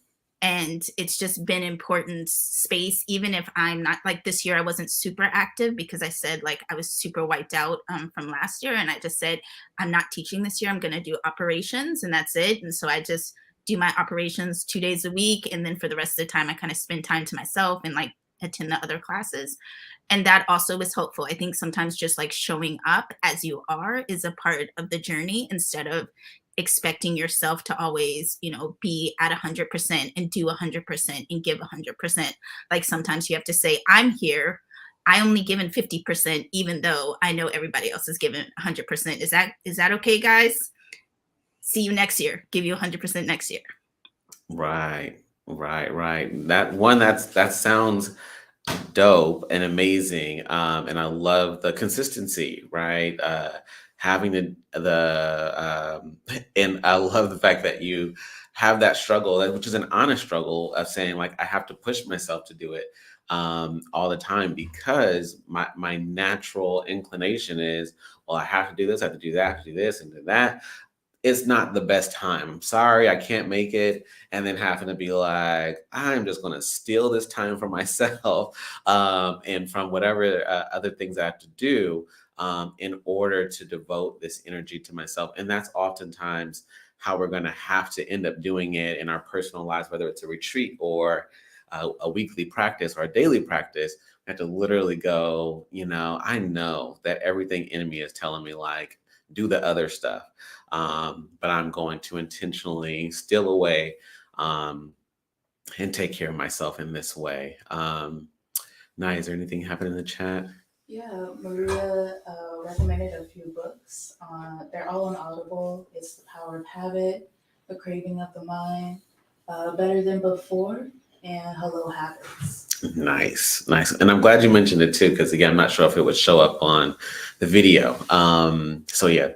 And it's just been important space, even if I'm not like this year, I wasn't super active because I said like I was super wiped out from last year. And I just said, I'm not teaching this year. I'm going to do operations and that's it. And so I just do my operations 2 days a week. And then for the rest of the time, I kind of spend time to myself and like attend the other classes. And that also is helpful. I think sometimes just like showing up as you are is a part of the journey instead of expecting yourself to always, you know, be at 100% and do 100% and give 100%. Like sometimes you have to say, I'm here. I only given 50%, even though I know everybody else is given 100%. Is that okay, guys? See you next year. Give you 100% next year. Right, right. That sounds dope and amazing. And I love the consistency, right? Having and I love the fact that you have that struggle, which is an honest struggle of saying like, I have to push myself to do it all the time because my natural inclination is, well, I have to do this, I have to do that, I have to do this and do that. It's not the best time. I'm sorry, I can't make it. And then having to be like, I'm just going to steal this time for myself and from whatever other things I have to do in order to devote this energy to myself. And that's oftentimes how we're going to have to end up doing it in our personal lives, whether it's a retreat or a weekly practice or a daily practice. We have to literally go, you know, I know that everything in me is telling me like, do the other stuff. But I'm going to intentionally steal away and take care of myself in this way. Nye, is there anything happening in the chat? Yeah, Maria recommended a few books. They're all on Audible. It's The Power of Habit, The Craving of the Mind, Better Than Before, and Hello Habits. Nice. And I'm glad you mentioned it too, because again, I'm not sure if it would show up on the video. So yeah,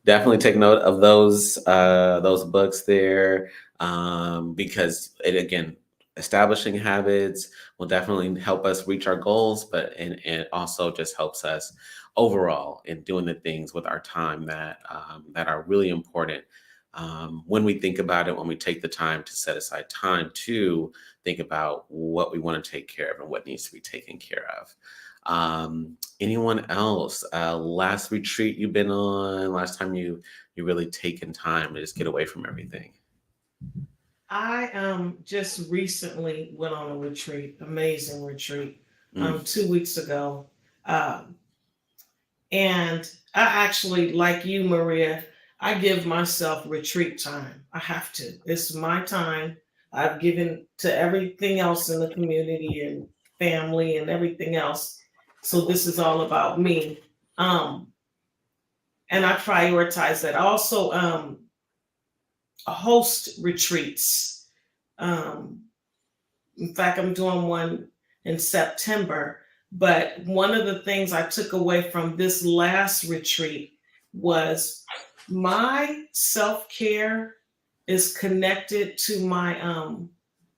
definitely take note of those books there because it again, establishing habits will definitely help us reach our goals, but and also just helps us overall in doing the things with our time that are really important. When we think about it, when we take the time to set aside time to think about what we want to take care of and what needs to be taken care of. Anyone else? Last retreat you've been on? Last time you really taken time to just get away from everything? I just recently went on a retreat, amazing retreat, 2 weeks ago. And I actually, like you, Maria, I give myself retreat time. I have to. It's my time. I've given to everything else in the community and family and everything else. So this is all about me. And I prioritize that. I also host retreats. In fact, I'm doing one in September. But one of the things I took away from this last retreat was my self-care is connected to my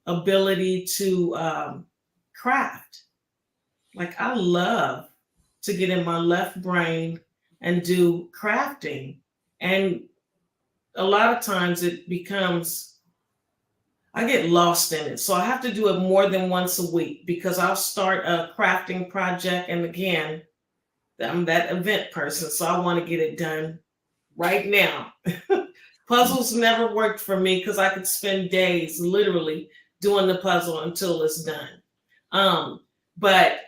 ability to craft. Like I love to get in my left brain and do crafting. And a lot of times it becomes, I get lost in it. So I have to do it more than once a week because I'll start a crafting project. And again, I'm that event person. So I want to get it done right now. Puzzles never worked for me because I could spend days literally doing the puzzle until it's done. But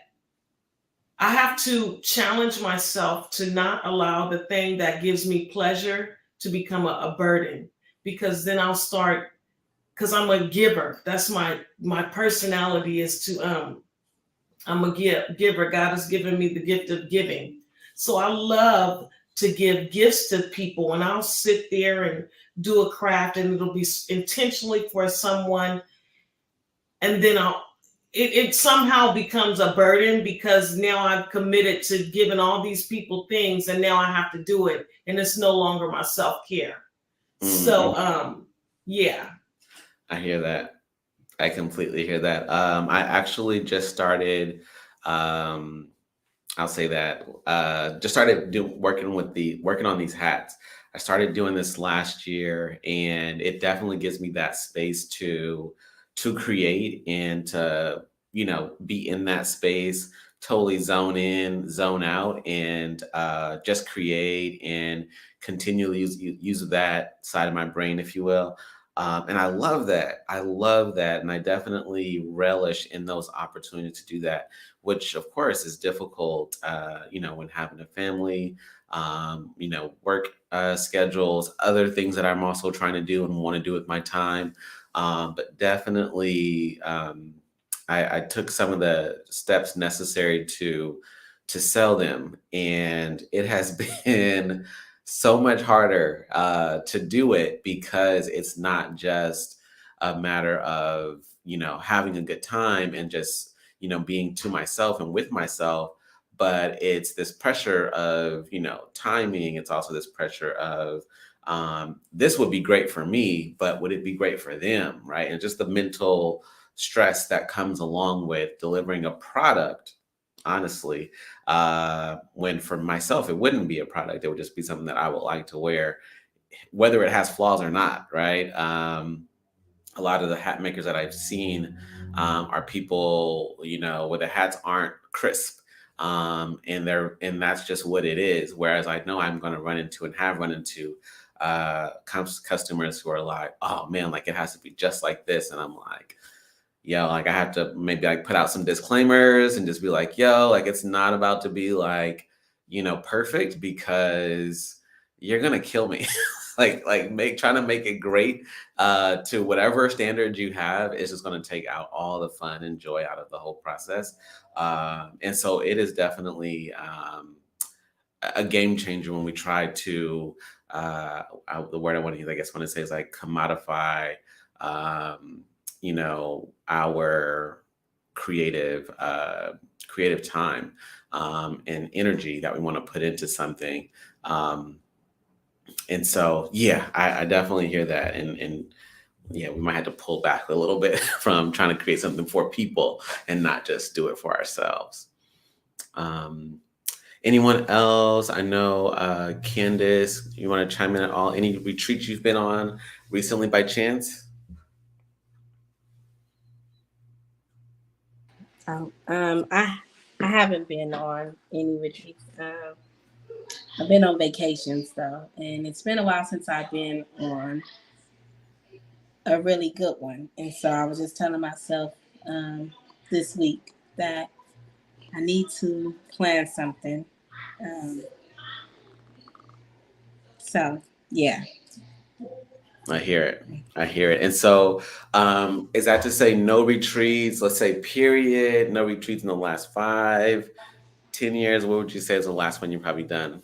I have to challenge myself to not allow the thing that gives me pleasure to become a burden, because then I'll start, because I'm a giver. That's my personality is to I'm a giver. God has given me the gift of giving. So I love to give gifts to people, and I'll sit there and do a craft, and it'll be intentionally for someone, and then it somehow becomes a burden because now I've committed to giving all these people things, and now I have to do it, and it's no longer my self-care. So yeah. I hear that. I completely hear that. I actually just started, I'll say that, just started working on these hats. I started doing this last year, and it definitely gives me that space to create and to, be in that space, totally zone in, zone out, and just create and continually use that side of my brain, if you will. And I love that. I love that. And I definitely relish in those opportunities to do that, which of course is difficult, when having a family, work schedules, other things that I'm also trying to do and want to do with my time. But definitely, I took some of the steps necessary to sell them, and it has been so much harder to do it because it's not just a matter of having a good time and just being to myself and with myself, but it's this pressure of timing. It's also this pressure of this would be great for me, but would it be great for them, right? And just the mental stress that comes along with delivering a product, honestly, when for myself it wouldn't be a product. It would just be something that I would like to wear, whether it has flaws or not, right? A lot of the hat makers that I've seen are people, where the hats aren't crisp, and that's just what it is. Whereas I know I'm going to run into and have run into customers who are like, oh man, like it has to be just like this, and I'm like, yo, like I have to maybe like put out some disclaimers and just be like, yo, like it's not about to be like, perfect, because you're gonna kill me. Trying to make it great to whatever standards you have is just gonna take out all the fun and joy out of the whole process. And so it is definitely a game changer when we try to the word I want to use, I guess, when it says like commodify our creative time and energy that we want to put into something. And so, yeah, I definitely hear that. And yeah, we might have to pull back a little bit from trying to create something for people and not just do it for ourselves. Anyone else? I know, Candace, you want to chime in at all? Any retreats you've been on recently by chance? I haven't been on any retreats. I've been on vacations though, and it's been a while since I've been on a really good one. And so I was just telling myself this week that I need to plan something. So yeah. I hear it. I hear it. And so, is that to say no retreats, let's say period, no retreats in the last 5, 10 years? What would you say is the last one you've probably done?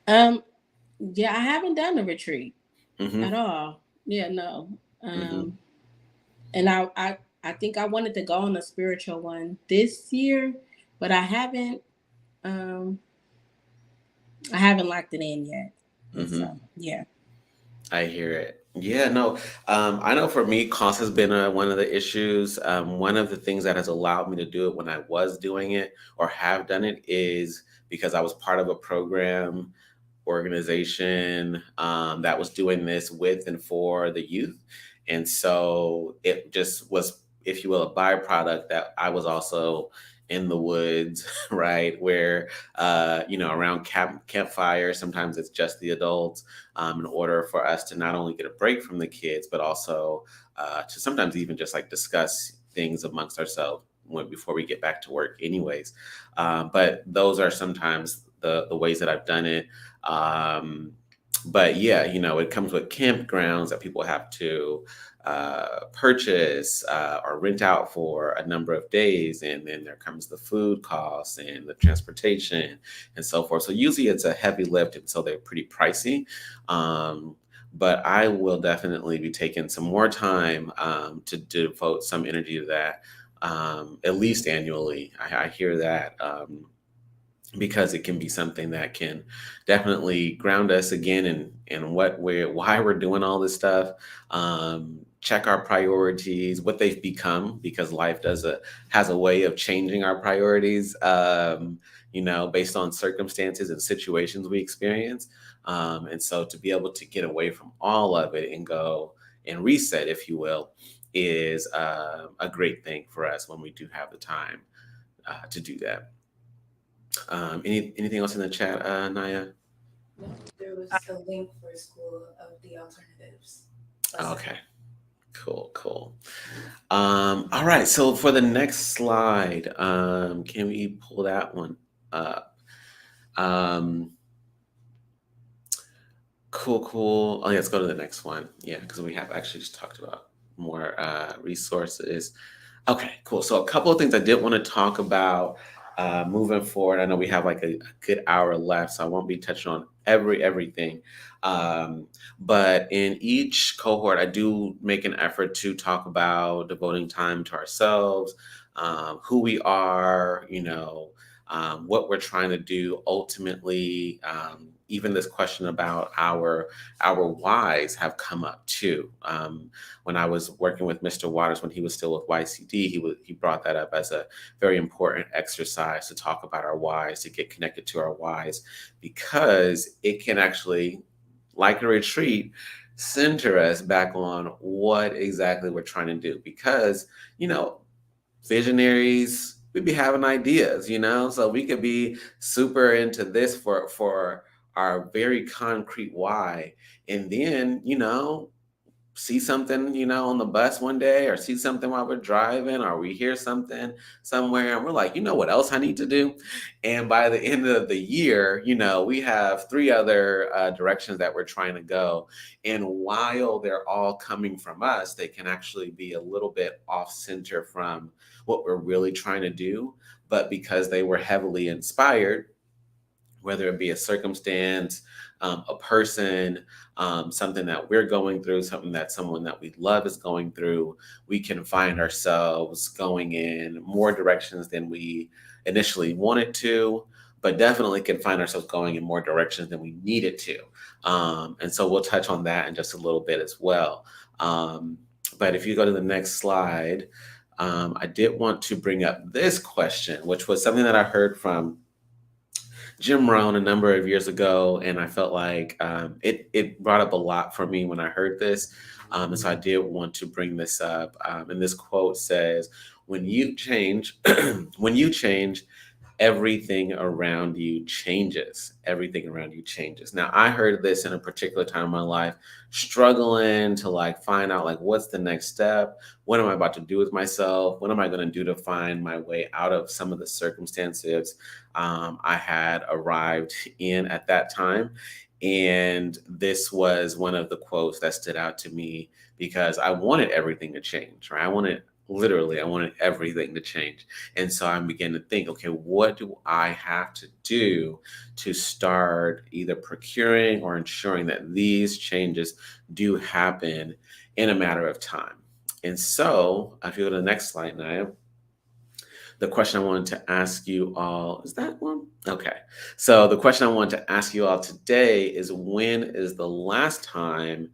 Yeah, I haven't done a retreat Mm-hmm. at all. Yeah, no. Mm-hmm. And I think I wanted to go on a spiritual one this year, but I haven't locked it in yet. Mm-hmm. So yeah. I hear it. Yeah, no. I know for me, cost has been one of the issues. One of the things that has allowed me to do it when I was doing it or have done it is because I was part of a program organization that was doing this with and for the youth. And so it just was, if you will, a byproduct that I was also in the woods, right? Where, around campfire, sometimes it's just the adults, in order for us to not only get a break from the kids, but also to sometimes even just like discuss things amongst ourselves before we get back to work anyways. But those are sometimes the ways that I've done it. But yeah, it comes with campgrounds that people have to purchase or rent out for a number of days. And then there comes the food costs and the transportation and so forth. So usually it's a heavy lift, and so they're pretty pricey. But I will definitely be taking some more time to devote some energy to that, at least annually. I hear that. Because it can be something that can definitely ground us again in why we're doing all this stuff. Check our priorities, what they've become, because life has a way of changing our priorities, based on circumstances and situations we experience. And so to be able to get away from all of it and go and reset, if you will, is a great thing for us when we do have the time to do that. Anything else in the chat, Naya? No, there was a link for School of the Alternatives. Okay, cool. All right, so for the next slide, can we pull that one up? Cool. Oh, yeah, let's go to the next one. Yeah, because we have actually just talked about more resources. Okay, cool. So a couple of things I did want to talk about moving forward. I know we have like a good hour left, so I won't be touching on everything. But in each cohort, I do make an effort to talk about devoting time to ourselves, who we are, what we're trying to do ultimately. Even this question about our whys have come up too. When I was working with Mr. Waters, when he was still with YCD, he brought that up as a very important exercise to talk about our whys, to get connected to our whys, because it can actually, like a retreat, center us back on what exactly we're trying to do. Because, visionaries, we be having ideas, so we could be super into this for our very concrete why, and then see something on the bus one day, or see something while we're driving, or we hear something somewhere and we're like, what else I need to do? And by the end of the year, we have 3 other directions that we're trying to go, and while they're all coming from us, they can actually be a little bit off center from what we're really trying to do. But because they were heavily inspired, whether it be a circumstance, a person, something that we're going through, something that someone that we love is going through, we can find ourselves going in more directions than we initially wanted to, but definitely can find ourselves going in more directions than we needed to. And so we'll touch on that in just a little bit as well. But if you go to the next slide, I did want to bring up this question, which was something that I heard from Jim Rohn a number of years ago, and I felt like it brought up a lot for me when I heard this, and so I did want to bring this up. And this quote says, "When you change, when you change, everything around you changes. Everything around you changes." Now, I heard this in a particular time in my life, struggling to find out what's the next step? What am I about to do with myself? What am I going to do to find my way out of some of the circumstances I had arrived in at that time? And this was one of the quotes that stood out to me, because I wanted everything to change, right? I wanted everything to change. And so I began to think, okay, what do I have to do to start either procuring or ensuring that these changes do happen in a matter of time? And so if you go to the next slide, Naya, the question I wanted to ask you all, is that one? Okay. So the question I wanted to ask you all today is, when is the last time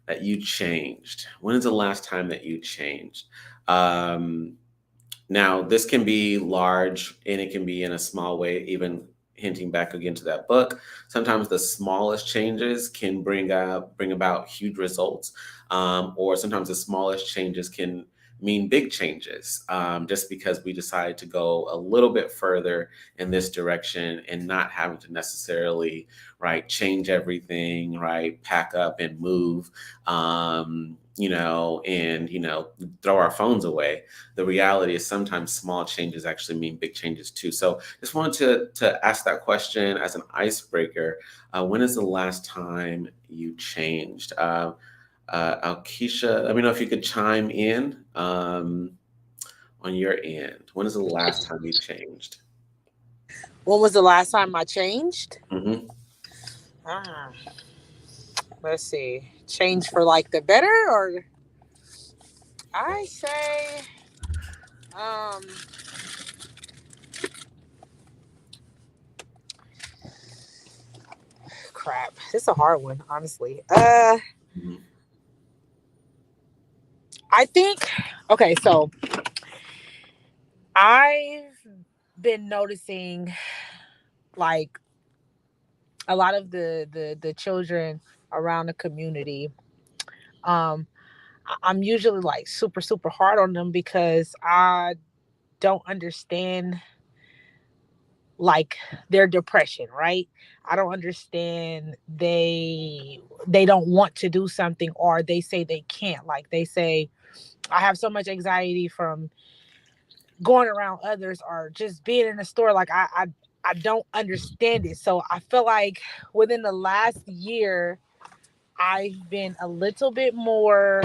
that you changed? When is the last time that you changed? Now, this can be large and it can be in a small way, even hinting back again to that book, sometimes the smallest changes can bring about huge results, or sometimes the smallest changes can mean big changes, just because we decided to go a little bit further in this direction and not having to necessarily, right, change everything, right, pack up and move, and throw our phones away. The reality is sometimes small changes actually mean big changes too. So just wanted to ask that question as an icebreaker. When is the last time you changed? Alkeisha, let me know if you could chime in on your end. When is the last time you changed? When was the last time I changed? Mm-hmm. Let's see. Change for like the better, or I say, um, crap. This is a hard one, honestly. Mm-hmm. I think, okay, so I've been noticing like a lot of the children around the community. I'm usually like super hard on them because I don't understand like their depression, right? I don't understand they don't want to do something, or they say they can't. Like they say, I have so much anxiety from going around others or just being in a store. Like I don't understand it. So I feel like within the last year, I've been a little bit more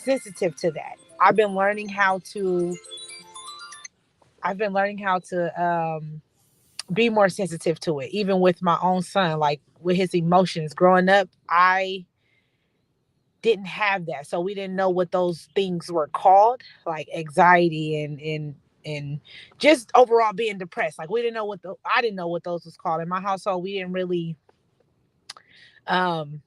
sensitive to that. I've been learning how to be more sensitive to it, even with my own son, like with his emotions. Growing up, I didn't have that, so we didn't know what those things were called, like anxiety and just overall being depressed. Like we didn't know I didn't know what those was called in my household. We didn't really um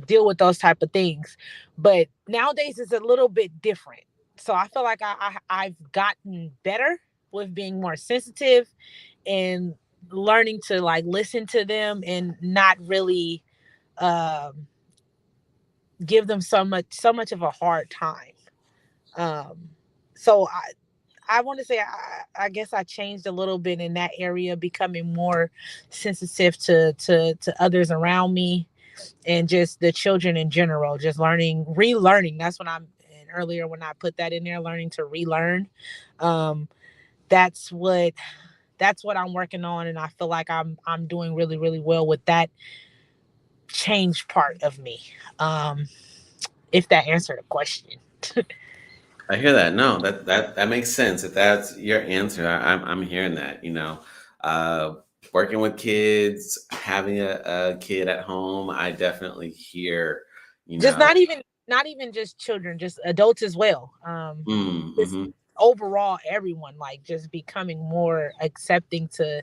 deal with those type of things, but nowadays it's a little bit different. So I feel like I've gotten better with being more sensitive and learning to like listen to them and not really um give them so much of a hard time. um so I want to say I guess I changed a little bit in that area, becoming more sensitive to others around me and just the children in general, just relearning. That's when I'm and earlier when I put that in there, learning to relearn. um that's what I'm working on, and I feel like I'm doing really well with that change part of me. If that answered the question. I hear that. No, that makes sense. If that's your answer, I'm hearing that. Uh, working with kids, having a kid at home, I definitely hear. You Just know, not even just children, just adults as well. Just mm-hmm, overall everyone, like just becoming more accepting to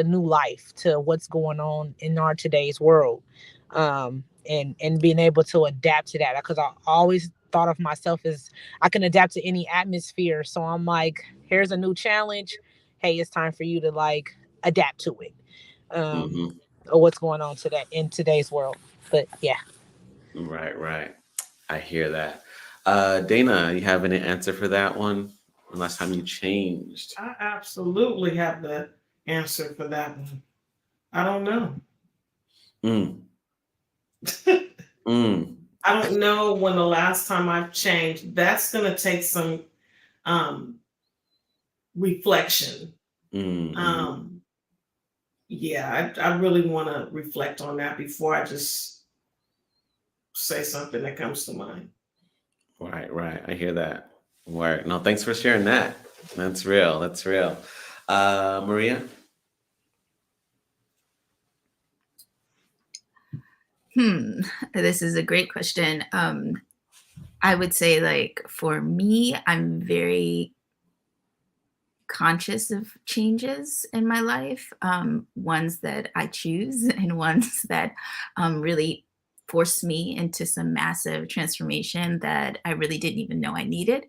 new life, to what's going on in our today's world. And being able to adapt to that, because I always thought of myself as I can adapt to any atmosphere. So I'm like, here's a new challenge. Hey, it's time for you to like adapt to it. mm-hmm. Or what's going on today in today's world. But yeah. Right. I hear that. Dana, you have any answer for that one? When last time you changed? I absolutely have the answer for that one. I don't know. Mm, mm, I don't know when the last time I've changed. That's going to take some um, reflection. mm. Yeah, I really want to reflect on that before I just say something that comes to mind. Right. I hear that. Word. No, thanks for sharing that. That's real. Maria? This is a great question. I would say, like, for me, I'm very conscious of changes in my life, ones that I choose and ones that really force me into some massive transformation that I really didn't even know I needed.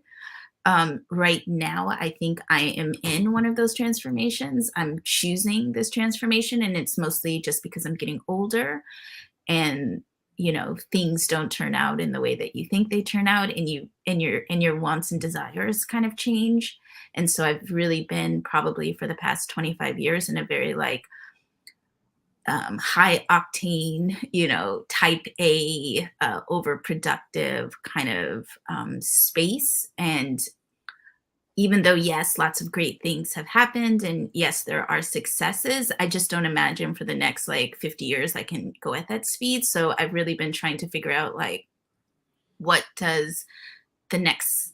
Right now, I think I am in one of those transformations. I'm choosing this transformation, and it's mostly just because I'm getting older and things don't turn out in the way that you think they turn out, and your wants and desires kind of change. And so I've really been probably for the past 25 years in a very like high octane, type A, overproductive kind of space. And even though, yes, lots of great things have happened, and yes, there are successes, I just don't imagine for the next like 50 years I can go at that speed. So I've really been trying to figure out like, what does the next,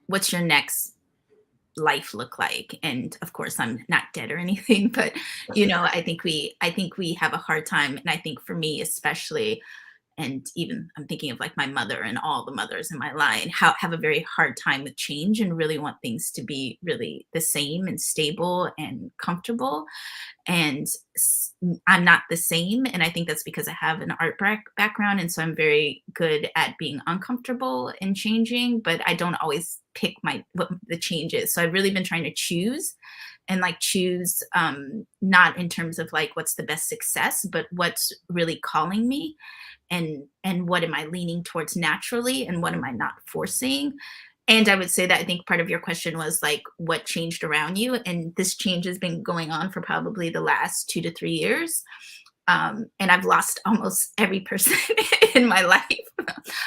what's your next life look like? And of course, I'm not dead or anything, but I think we have a hard time. And I think for me, especially, and even I'm thinking of like my mother and all the mothers in my line, how have a very hard time with change and really want things to be really the same and stable and comfortable. And I'm not the same, and I think that's because I have an art background, and so I'm very good at being uncomfortable and changing, but I don't always pick what the change is. So I've really been trying to choose, and like choose, not in terms of like what's the best success, but what's really calling me, and what am I leaning towards naturally, and what am I not forcing. And I would say that I think part of your question was like, what changed around you? And this change has been going on for probably the last 2 to 3 years. And I've lost almost every person in my life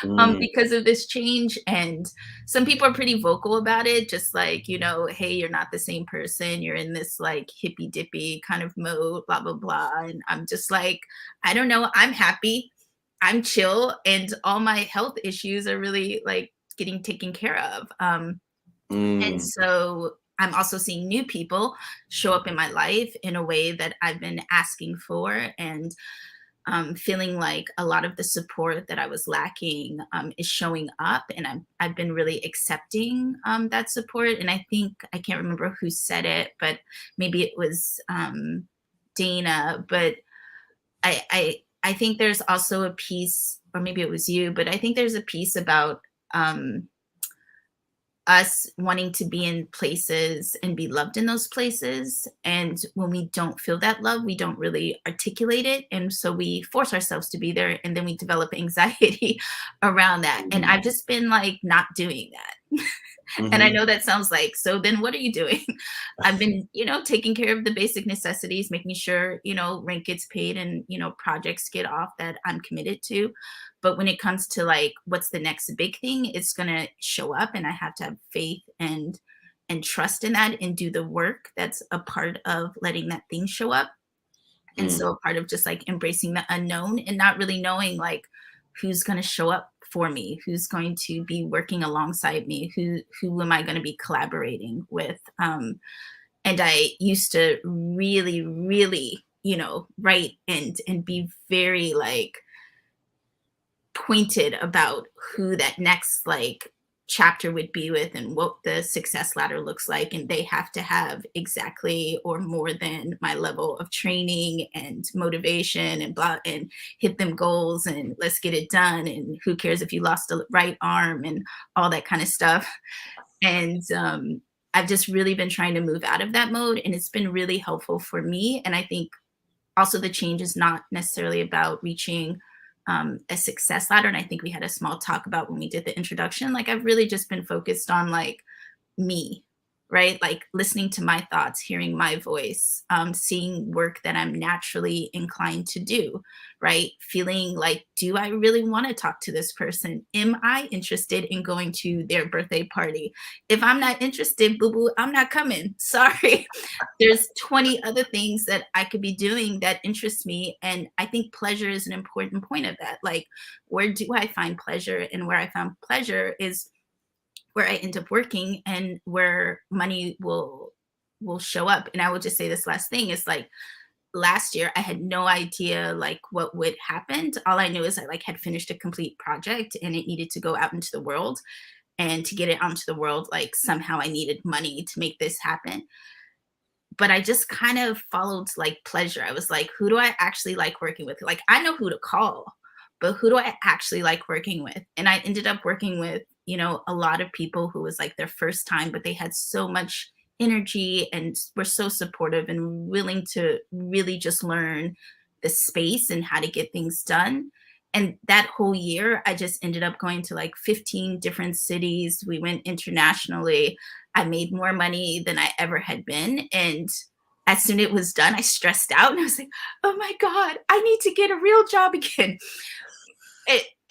Mm, because of this change. And some people are pretty vocal about it, just like, hey, you're not the same person. You're in this like hippy dippy kind of mode, blah, blah, blah. And I'm just like, I don't know. I'm happy. I'm chill. And all my health issues are really like getting taken care of. And mm, so I'm also seeing new people show up in my life in a way that I've been asking for, and feeling like a lot of the support that I was lacking is showing up, and I've been really accepting that support. And I think I can't remember who said it, but maybe it was Dana. But I think there's also a piece, or maybe it was you, but I think there's a piece about us wanting to be in places and be loved in those places. And when we don't feel that love, we don't really articulate it. And so we force ourselves to be there, and then we develop anxiety around that. And mm, I've just been like not doing that. And I mhm, know that sounds like, so then what are you doing? I've been, taking care of the basic necessities, making sure, rent gets paid, and, projects get off that I'm committed to. But when it comes to like, what's the next big thing, it's going to show up, and I have to have faith and trust in that, and do the work that's a part of letting that thing show up. And mm, so a part of just like embracing the unknown and not really knowing like who's going to show up for me, who's going to be working alongside me, who am I going to be collaborating with. And I used to really, really, write and be very like pointed about who that next like chapter would be with, and what the success ladder looks like, and they have to have exactly or more than my level of training and motivation and blah, and hit them goals, and let's get it done, and who cares if you lost a right arm, and all that kind of stuff. And I've just really been trying to move out of that mode, and it's been really helpful for me. And I think also the change is not necessarily about reaching a success ladder. And I think we had a small talk about when we did the introduction. Like I've really just been focused on like me, right? Like listening to my thoughts, hearing my voice, seeing work that I'm naturally inclined to do, right? Feeling like, do I really want to talk to this person? Am I interested in going to their birthday party? If I'm not interested, boo boo, I'm not coming. Sorry. There's 20 other things that I could be doing that interest me. And I think pleasure is an important point of that. Like, where do I find pleasure? And where I found pleasure is where I end up working, and where money will show up. And I will just say this last thing is like, last year I had no idea like what would happen. All I knew is I like had finished a complete project, and it needed to go out into the world. And to get it onto the world, like somehow I needed money to make this happen. But I just kind of followed like pleasure. I was like, who do I actually like working with? Like, I know who to call, but who do I actually like working with? And I ended up working with you know, a lot of people who was like their first time, but they had so much energy and were so supportive and willing to really just learn the space and how to get things done. And that whole year, I just ended up going to like 15 different cities. We went internationally. I made more money than I ever had been. And as soon as it was done, I stressed out and I was like, oh my God, I need to get a real job again.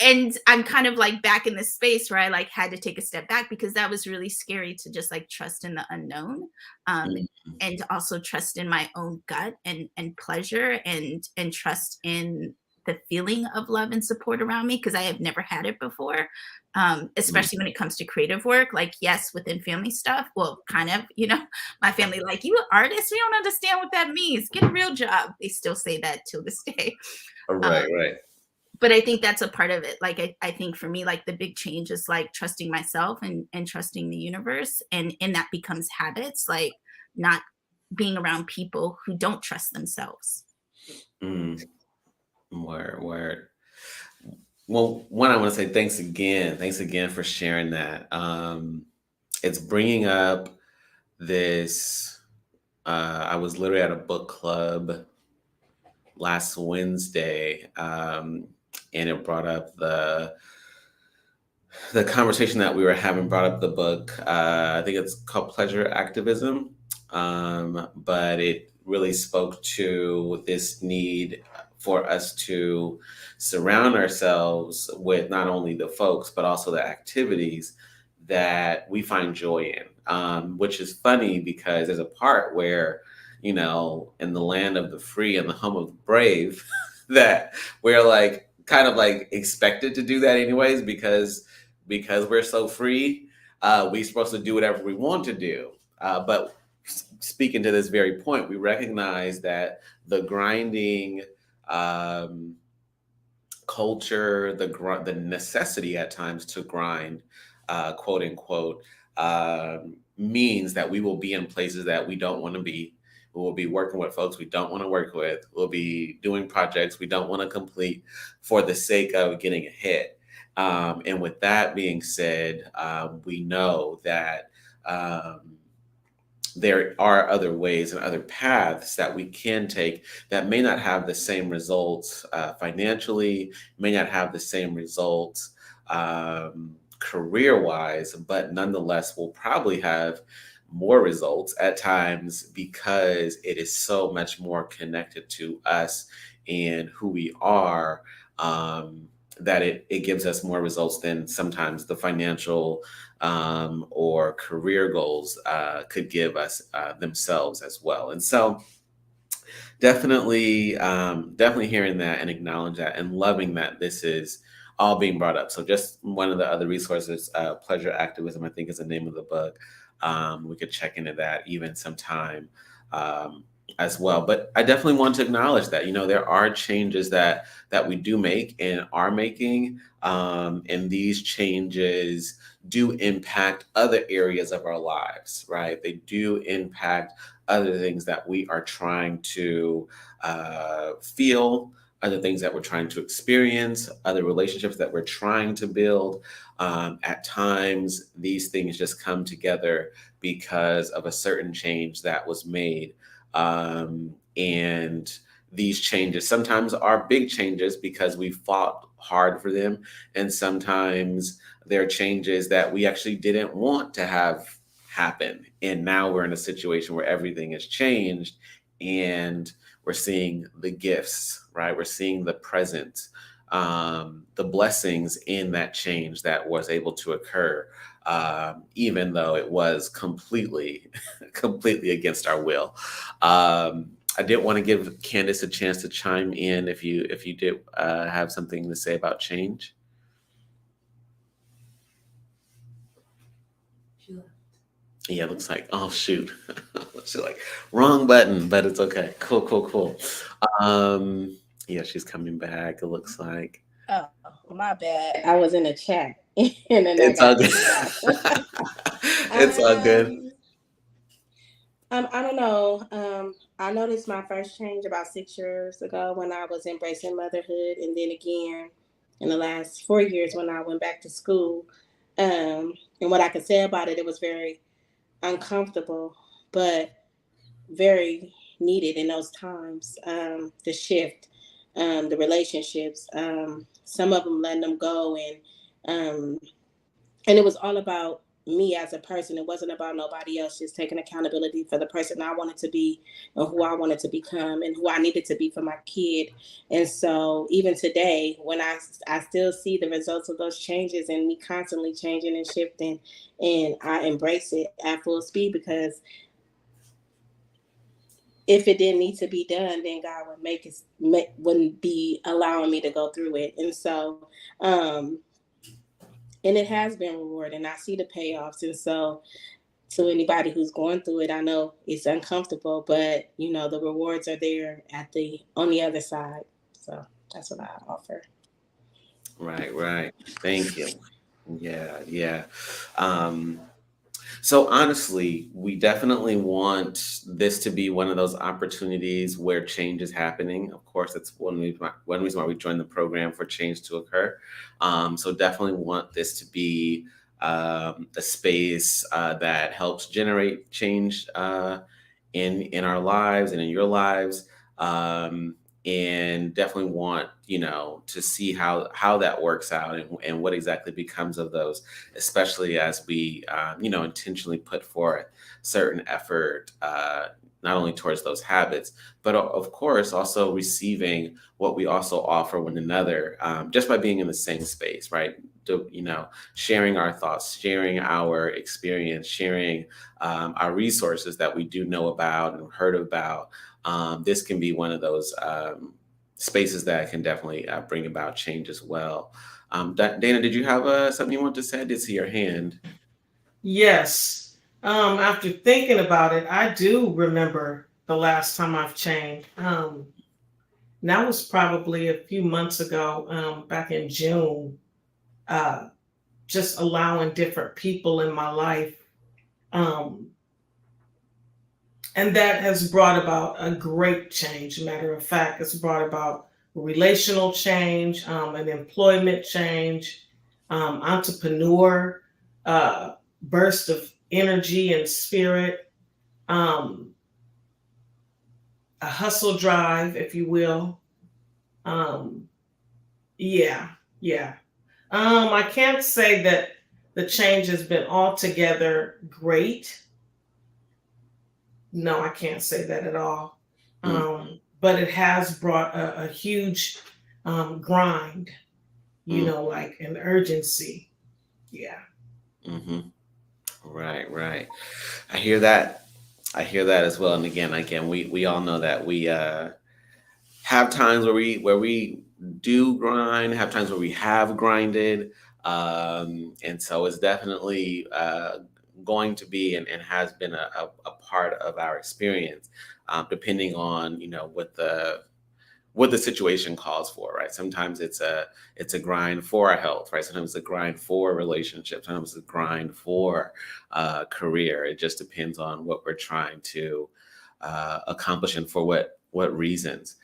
And I'm kind of like back in this space where I like had to take a step back because that was really scary to just like trust in the unknown, um, Mhm. and also trust in my own gut and pleasure and trust in the feeling of love and support around me because I have never had it before, Mhm. especially when it comes to creative work. Like yes, within family stuff, well, kind of, you know, my family like you an artist, we don't understand what that means. Get a real job. They still say that till this day. Right, Um, right. but I think that's a part of it. Like I think for me, like the big change is like trusting myself and trusting the universe. And that becomes habits, like not being around people who don't trust themselves. Mm. Word, word. Well, one, I want to say thanks again. Thanks again for sharing that. It's bringing up this. I was literally at a book club last Wednesday, and it brought up the conversation that we were having. Brought up the book. I think it's called Pleasure Activism, but it really spoke to this need for us to surround ourselves with not only the folks but also the activities that we find joy in. Which is funny because there's a part where, you know, in the land of the free and the home of the brave, that we're like kind of like expected to do that anyways because we're so free. We're supposed to do whatever we want to do. But speaking to this very point, we recognize that the grinding um, culture, the necessity at times to grind, quote unquote, means that we will be in places that we don't want to be. We will be working with folks we don't want to work with. We'll be doing projects we don't want to complete for the sake of getting ahead. And with that being said, we know that um, there are other ways and other paths that we can take that may not have the same results financially, may not have the same results career wise, but nonetheless will probably have more results at times because it is so much more connected to us and who we are. That it gives us more results than sometimes the financial or career goals could give us themselves as well. And so, definitely hearing that and acknowledge that and loving that this is all being brought up. So, just one of the other resources, Pleasure Activism, I think is the name of the book. We could check into that even sometime. Um, as well, but I definitely want to acknowledge that, you know, there are changes that we do make and are making, and these changes do impact other areas of our lives, right? They do impact other things that we are trying to feel, other things that we're trying to experience, other relationships that we're trying to build. At times, these things just come together because of a certain change that was made. And these changes sometimes are big changes because we fought hard for them. And sometimes they're changes that we actually didn't want to have happen. And now we're in a situation where everything has changed and we're seeing the gifts, right? We're seeing the present, the blessings in that change that was able to occur, even though it was completely, completely against our will. I did want to give Candace a chance to chime in if you did have something to say about change. Yeah, it looks like, oh shoot. She's like, wrong button, but it's okay. Cool, cool, cool. Um, yeah, she's coming back, it looks like. Oh, my bad. I was in a chat and then I It's all got good. kicked out. It's all good. um, I don't know. I noticed my first change about 6 years ago when I was embracing motherhood, and then again in the last 4 years when I went back to school. And what I can say about it, it was very uncomfortable, but very needed in those times. The shift, the relationships, some of them letting them go, um, and it was all about me as a person. It wasn't about nobody else, just taking accountability for the person I wanted to be and who I wanted to become and who I needed to be for my kid. And so even today, when I still see the results of those changes and me constantly changing and shifting, and I embrace it at full speed, because if it didn't need to be done, then God would wouldn't be allowing me to go through it. And so, and it has been rewarding. I see the payoffs. And so, to anybody who's going through it, I know it's uncomfortable, but the rewards are there on the other side. So that's what I offer. Right. Thank you. Yeah. So honestly, we definitely want this to be one of those opportunities where change is happening. Of course, it's one reason why we joined the program, for change to occur. So definitely want this to be a space that helps generate change in our lives and in your lives. Um, and definitely want to see how that works out, and what exactly becomes of those, especially as we intentionally put forth certain effort, not only towards those habits, but of course also receiving what we also offer one another, just by being in the same space, right? Sharing our thoughts, sharing our experience, sharing our resources that we do know about and heard about. This can be one of those spaces that can definitely bring about change as well. Dana, did you have something you want to say? I did see your hand. Yes. After thinking about it, I do remember the last time I've changed. That was probably a few months ago, back in June. Just allowing different people in my life. And that has brought about a great change. Matter of fact, it's brought about relational change, an employment change, entrepreneur, burst of energy and spirit, a hustle drive, if you will. Um, yeah, yeah. I can't say that the change has been altogether great. No, I can't say that at all. But it has brought a huge grind, like an urgency. Yeah. Mm-hmm. Right. I hear that. As well. And again, we all know that we have times where we do grind, have times where we have grinded, and so it's definitely going to be and has been a part of our experience, depending on what the situation calls for, right? Sometimes it's a grind for our health, right? Sometimes it's a grind for relationships. Sometimes it's a grind for career. It just depends on what we're trying to accomplish and for what reasons.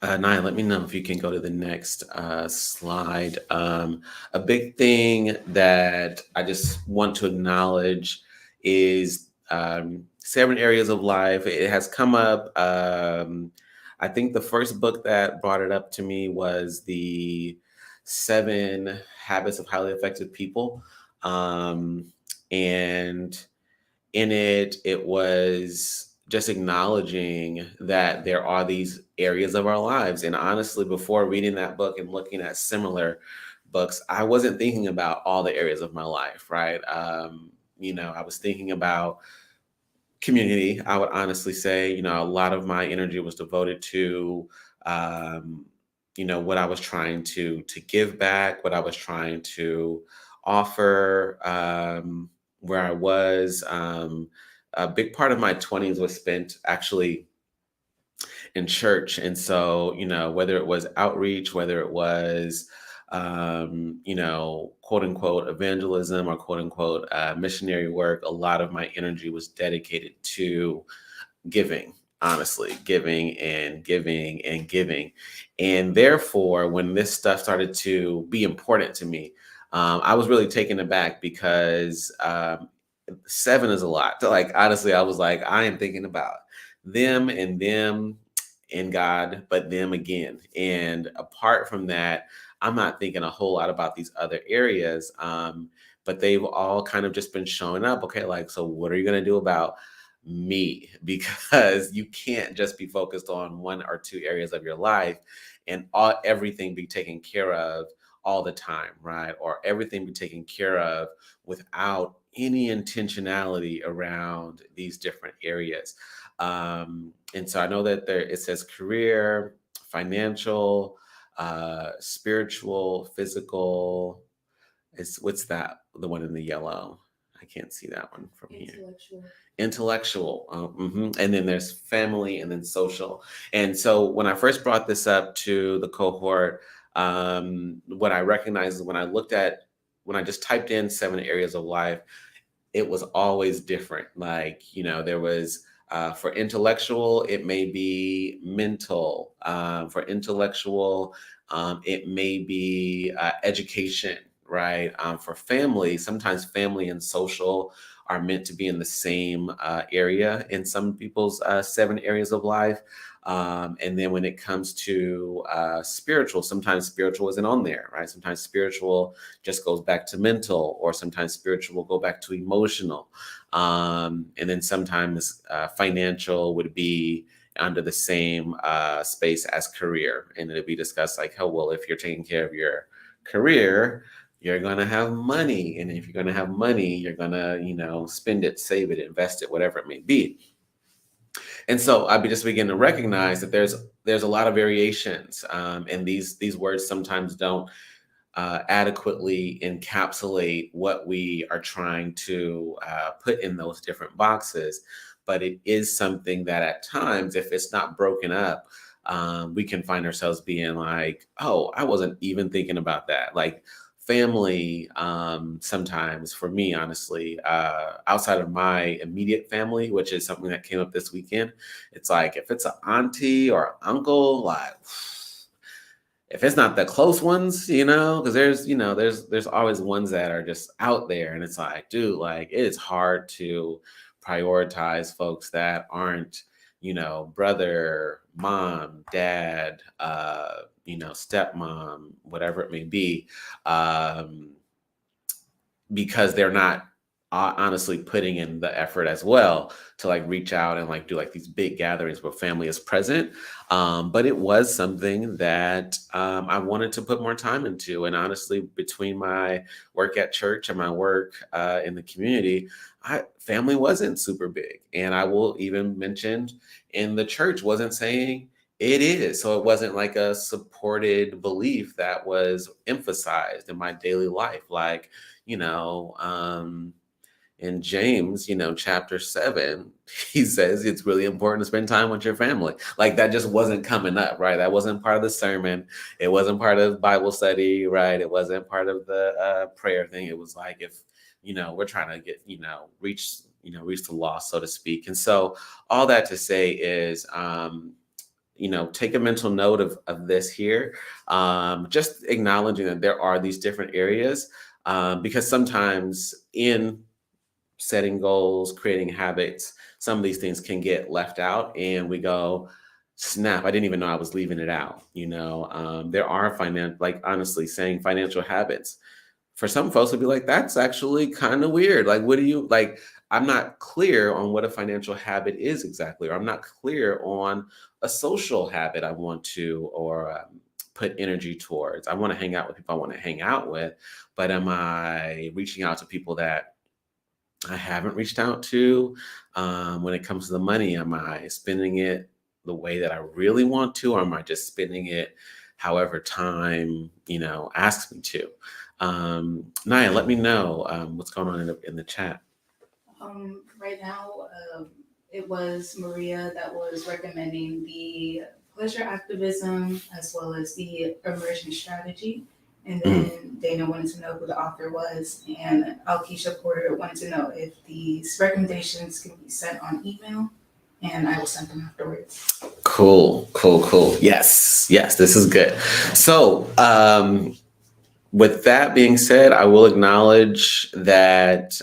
Naya, let me know if you can go to the next slide. A big thing that I just want to acknowledge is 7 areas of life. It has come up. I think the first book that brought it up to me was the 7 Habits of Highly Effective People. And in it was just acknowledging that there are these areas of our lives. And honestly, before reading that book and looking at similar books, I wasn't thinking about all the areas of my life, right? I was thinking about community. I would honestly say, a lot of my energy was devoted to, what I was trying to give back, what I was trying to offer, where I was. A big part of my 20s was spent actually in church. And so, whether it was outreach, whether it was, quote unquote evangelism or quote unquote missionary work, a lot of my energy was dedicated to giving, honestly, giving and giving and giving. And therefore, when this stuff started to be important to me, I was really taken aback because 7 is a lot. So, like, honestly, I was like, I am thinking about them and God, but them again. And apart from that, I'm not thinking a whole lot about these other areas. But they've all kind of just been showing up. Okay, like, so what are you going to do about me? Because you can't just be focused on 1 or 2 areas of your life and everything be taken care of all the time, right? Or everything be taken care of without any intentionality around these different areas. And so I know that there it says career, financial, spiritual, physical. It's what's that? The one in the yellow. I can't see that one from here. Intellectual. And then there's family and then social. And so when I first brought this up to the cohort, what I recognized is when I just typed in 7 areas of life, it was always different. Like, there was for intellectual, it may be mental. For intellectual, it may be education, right? For family, sometimes family and social are meant to be in the same area in some people's 7 areas of life. And then when it comes to spiritual, sometimes spiritual isn't on there, right? Sometimes spiritual just goes back to mental, or sometimes spiritual will go back to emotional. And then sometimes financial would be under the same space as career. And it'll be discussed like, oh, well, if you're taking care of your career, you're going to have money. And if you're going to have money, you're going to, spend it, save it, invest it, whatever it may be. And so I just begin to recognize that there's a lot of variations, and these words sometimes don't adequately encapsulate what we are trying to put in those different boxes. But it is something that at times, if it's not broken up, we can find ourselves being like, oh, I wasn't even thinking about that. Like family, sometimes for me, honestly, outside of my immediate family, which is something that came up this weekend, it's like if it's an auntie or uncle, like if it's not the close ones, because there's always ones that are just out there, and it's like, dude, like it is hard to prioritize folks that aren't, brother, mom, dad, stepmom, whatever it may be, because they're not honestly putting in the effort as well to like reach out and like do like these big gatherings where family is present. But it was something that I wanted to put more time into. And honestly, between my work at church and my work in the community, family wasn't super big. And I will even mention in the church wasn't saying it is. So it wasn't like a supported belief that was emphasized in my daily life. Like, in James, chapter 7, he says it's really important to spend time with your family. Like that just wasn't coming up, right? That wasn't part of the sermon. It wasn't part of Bible study, right? It wasn't part of the prayer thing. It was like, if, we're trying to get, reach the lost, so to speak. And so all that to say is, take a mental note of this here. Just acknowledging that there are these different areas, because sometimes in setting goals, creating habits, some of these things can get left out and we go, snap, I didn't even know I was leaving it out. There are honestly saying financial habits. For some folks would be like, that's actually kind of weird. Like, what do you like? I'm not clear on what a financial habit is exactly, or I'm not clear on a social habit I want to, or put energy towards. I want to hang out with people I want to hang out with, but am I reaching out to people that I haven't reached out to? When it comes to the money, am I spending it the way that I really want to, or am I just spending it however time, asks me to? Naya, let me know what's going on in the chat. Right now, it was Maria that was recommending the pleasure activism as well as the immersion strategy. And then Dana wanted to know who the author was, and Alkeisha Porter wanted to know if these recommendations can be sent on email, and I will send them afterwards. Cool. Yes, this is good. So With that being said, I will acknowledge that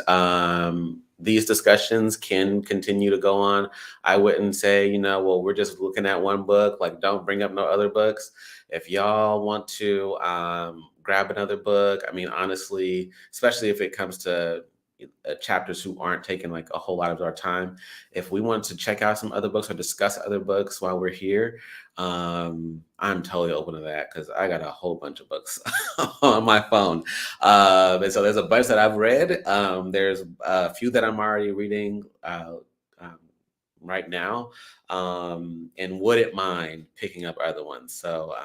these discussions can continue to go on. I wouldn't say, well, we're just looking at one book, like don't bring up no other books. If y'all want to grab another book, I mean, honestly, especially if it comes to chapters who aren't taking like a whole lot of our time, if we want to check out some other books or discuss other books while we're here, I'm totally open to that because I got a whole bunch of books on my phone. And so there's a bunch that I've read. There's a few that I'm already reading right now, and wouldn't mind picking up other ones. So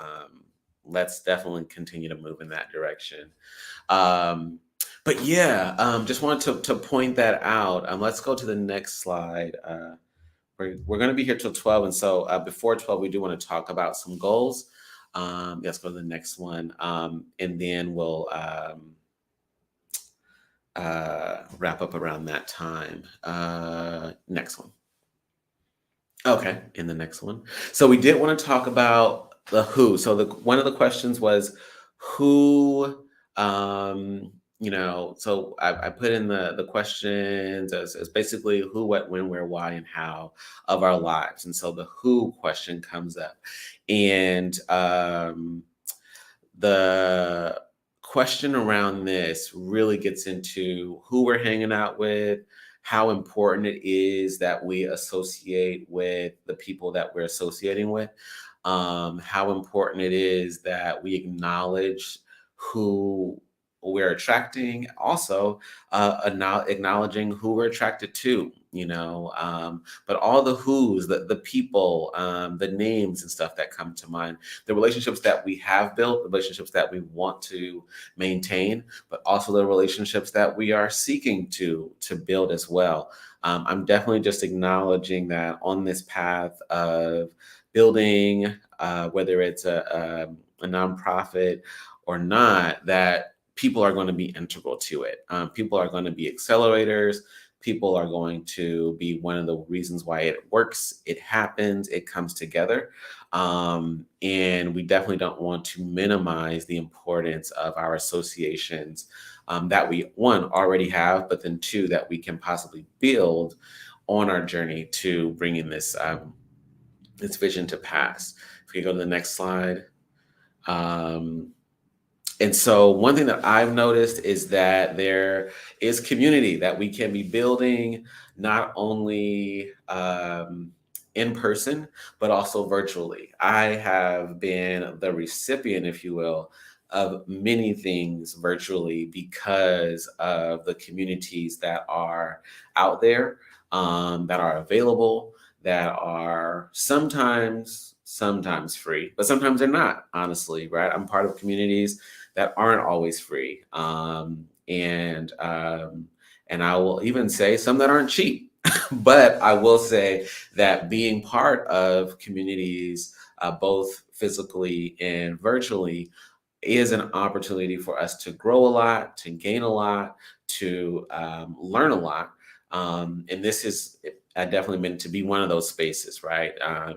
let's definitely continue to move in that direction. But yeah, just wanted to point that out. Let's go to the next slide. We're going to be here till 12. And so before 12, we do want to talk about some goals. Let's go to the next one. And then we'll wrap up around that time. Next one. Okay, in the next one. So we did want to talk about the who. So one of the questions was who, so I put in the questions as basically who, what, when, where, why, and how of our lives. And so the who question comes up. And the question around this really gets into who we're hanging out with, how important it is that we associate with the people that we're associating with, how important it is that we acknowledge who we're attracting, also acknowledging who we're attracted to, but all the who's, the people, the names and stuff that come to mind, the relationships that we have built, the relationships that we want to maintain, but also the relationships that we are seeking to build as well. I'm definitely just acknowledging that on this path of building, whether it's a nonprofit or not, that people are going to be integral to it. People are going to be accelerators. People are going to be one of the reasons why it works. It happens. It comes together. And we definitely don't want to minimize the importance of our associations that we, one, already have, but then two, that we can possibly build on our journey to bringing this vision to pass. If we go to the next slide. And so one thing that I've noticed is that there is community that we can be building, not only in person, but also virtually. I have been the recipient, if you will, of many things virtually because of the communities that are out there, that are available, that are sometimes free, but sometimes they're not, honestly, right? I'm part of communities that aren't always free. And I will even say some that aren't cheap. But I will say that being part of communities, both physically and virtually, is an opportunity for us to grow a lot, to gain a lot, to learn a lot. And this is definitely meant to be one of those spaces, right?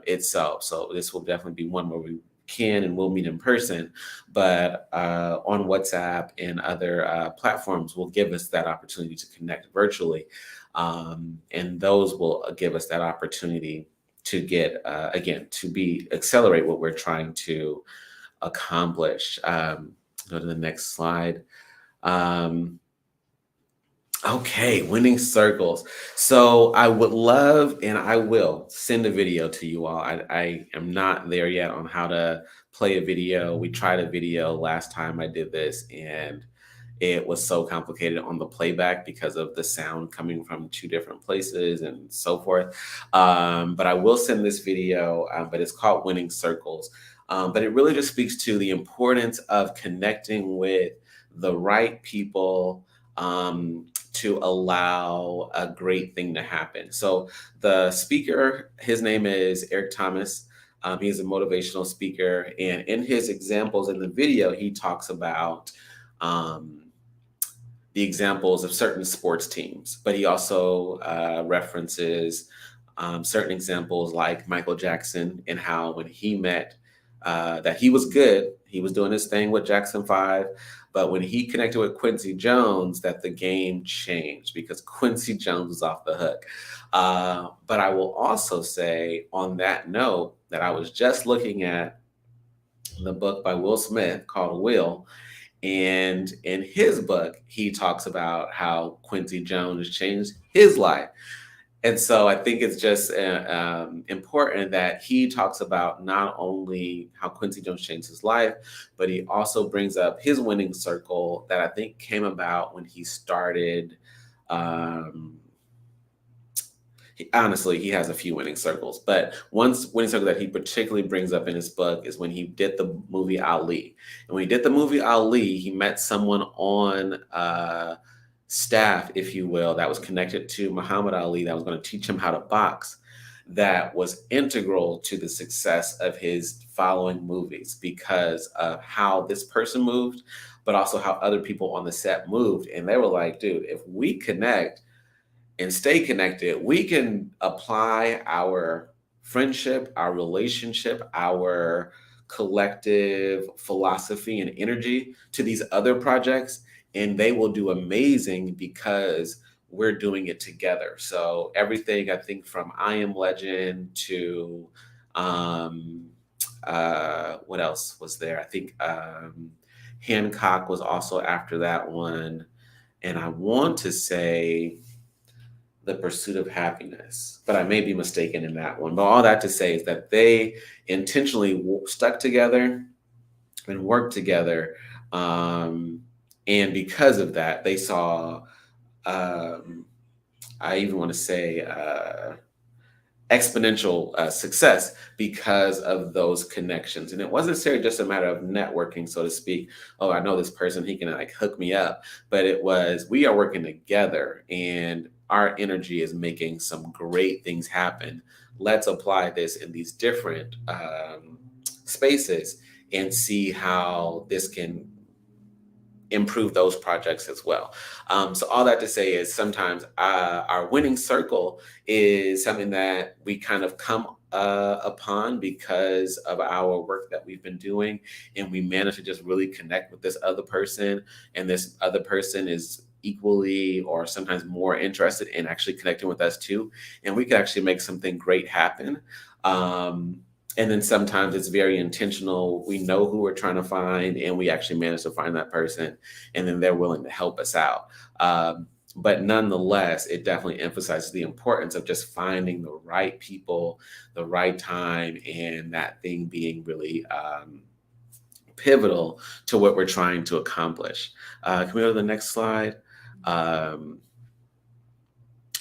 Itself. So this will definitely be one where we can and will meet in person, but on WhatsApp and other platforms will give us that opportunity to connect virtually. And those will give us that opportunity to get, again, to accelerate what we're trying to accomplish. Go to the next slide. Okay, winning circles. So I would love, and I will send a video to you all. I am not there yet on how to play a video. We tried a video last time I did this, and it was so complicated on the playback because of the sound coming from two different places and so forth. But I will send this video, but it's called Winning Circles. But it really just speaks to the importance of connecting with the right people, to allow a great thing to happen. So the speaker, his name is Eric Thomas. He's a motivational speaker. And in his examples in the video, he talks about the examples of certain sports teams, but he also references certain examples like Michael Jackson and how when he met, that he was good, He was doing his thing with Jackson 5. But when he connected with Quincy Jones, that the game changed because Quincy Jones was off the hook. But I will also say on that note that I was just looking at the book by Will Smith called Will. And in his book, he talks about how Quincy Jones changed his life. And so I think it's just important that he talks about not only how Quincy Jones changed his life, but he also brings up his winning circle that I think came about when he started. Honestly, he has a few winning circles, but one winning circle that he particularly brings up in his book is when he did the movie Ali. And when he did the movie Ali, he met someone on staff, if you will, that was connected to Muhammad Ali that was going to teach him how to box. That was integral to the success of his following movies because of how this person moved, but also how other people on the set moved. And they were like, dude, if we connect and stay connected, we can apply our friendship, our relationship, our collective philosophy and energy to these other projects, and they will do amazing because we're doing it together. So everything I think from I Am Legend to what else was there? I think Hancock was also after that one. And I want to say The Pursuit of Happiness, but I may be mistaken in that one. But all that to say is that they intentionally stuck together and worked together. And because of that, they saw, I even want to say, exponential success because of those connections. And it wasn't necessarily just a matter of networking, so to speak. Oh, I know this person, he can like hook me up. But it was, we are working together and our energy is making some great things happen. Let's apply this in these different spaces and see how this can improve those projects as well. So all that to say is sometimes our winning circle is something that we kind of come upon because of our work that we've been doing, and we manage to just really connect with this other person, and this other person is equally or sometimes more interested in actually connecting with us too, and we can actually make something great happen. And then sometimes it's very intentional. We know who we're trying to find, and we actually manage to find that person, and then they're willing to help us out. But nonetheless, it definitely emphasizes the importance of just finding the right people, the right time, and that thing being really pivotal to what we're trying to accomplish. Can we go to the next slide?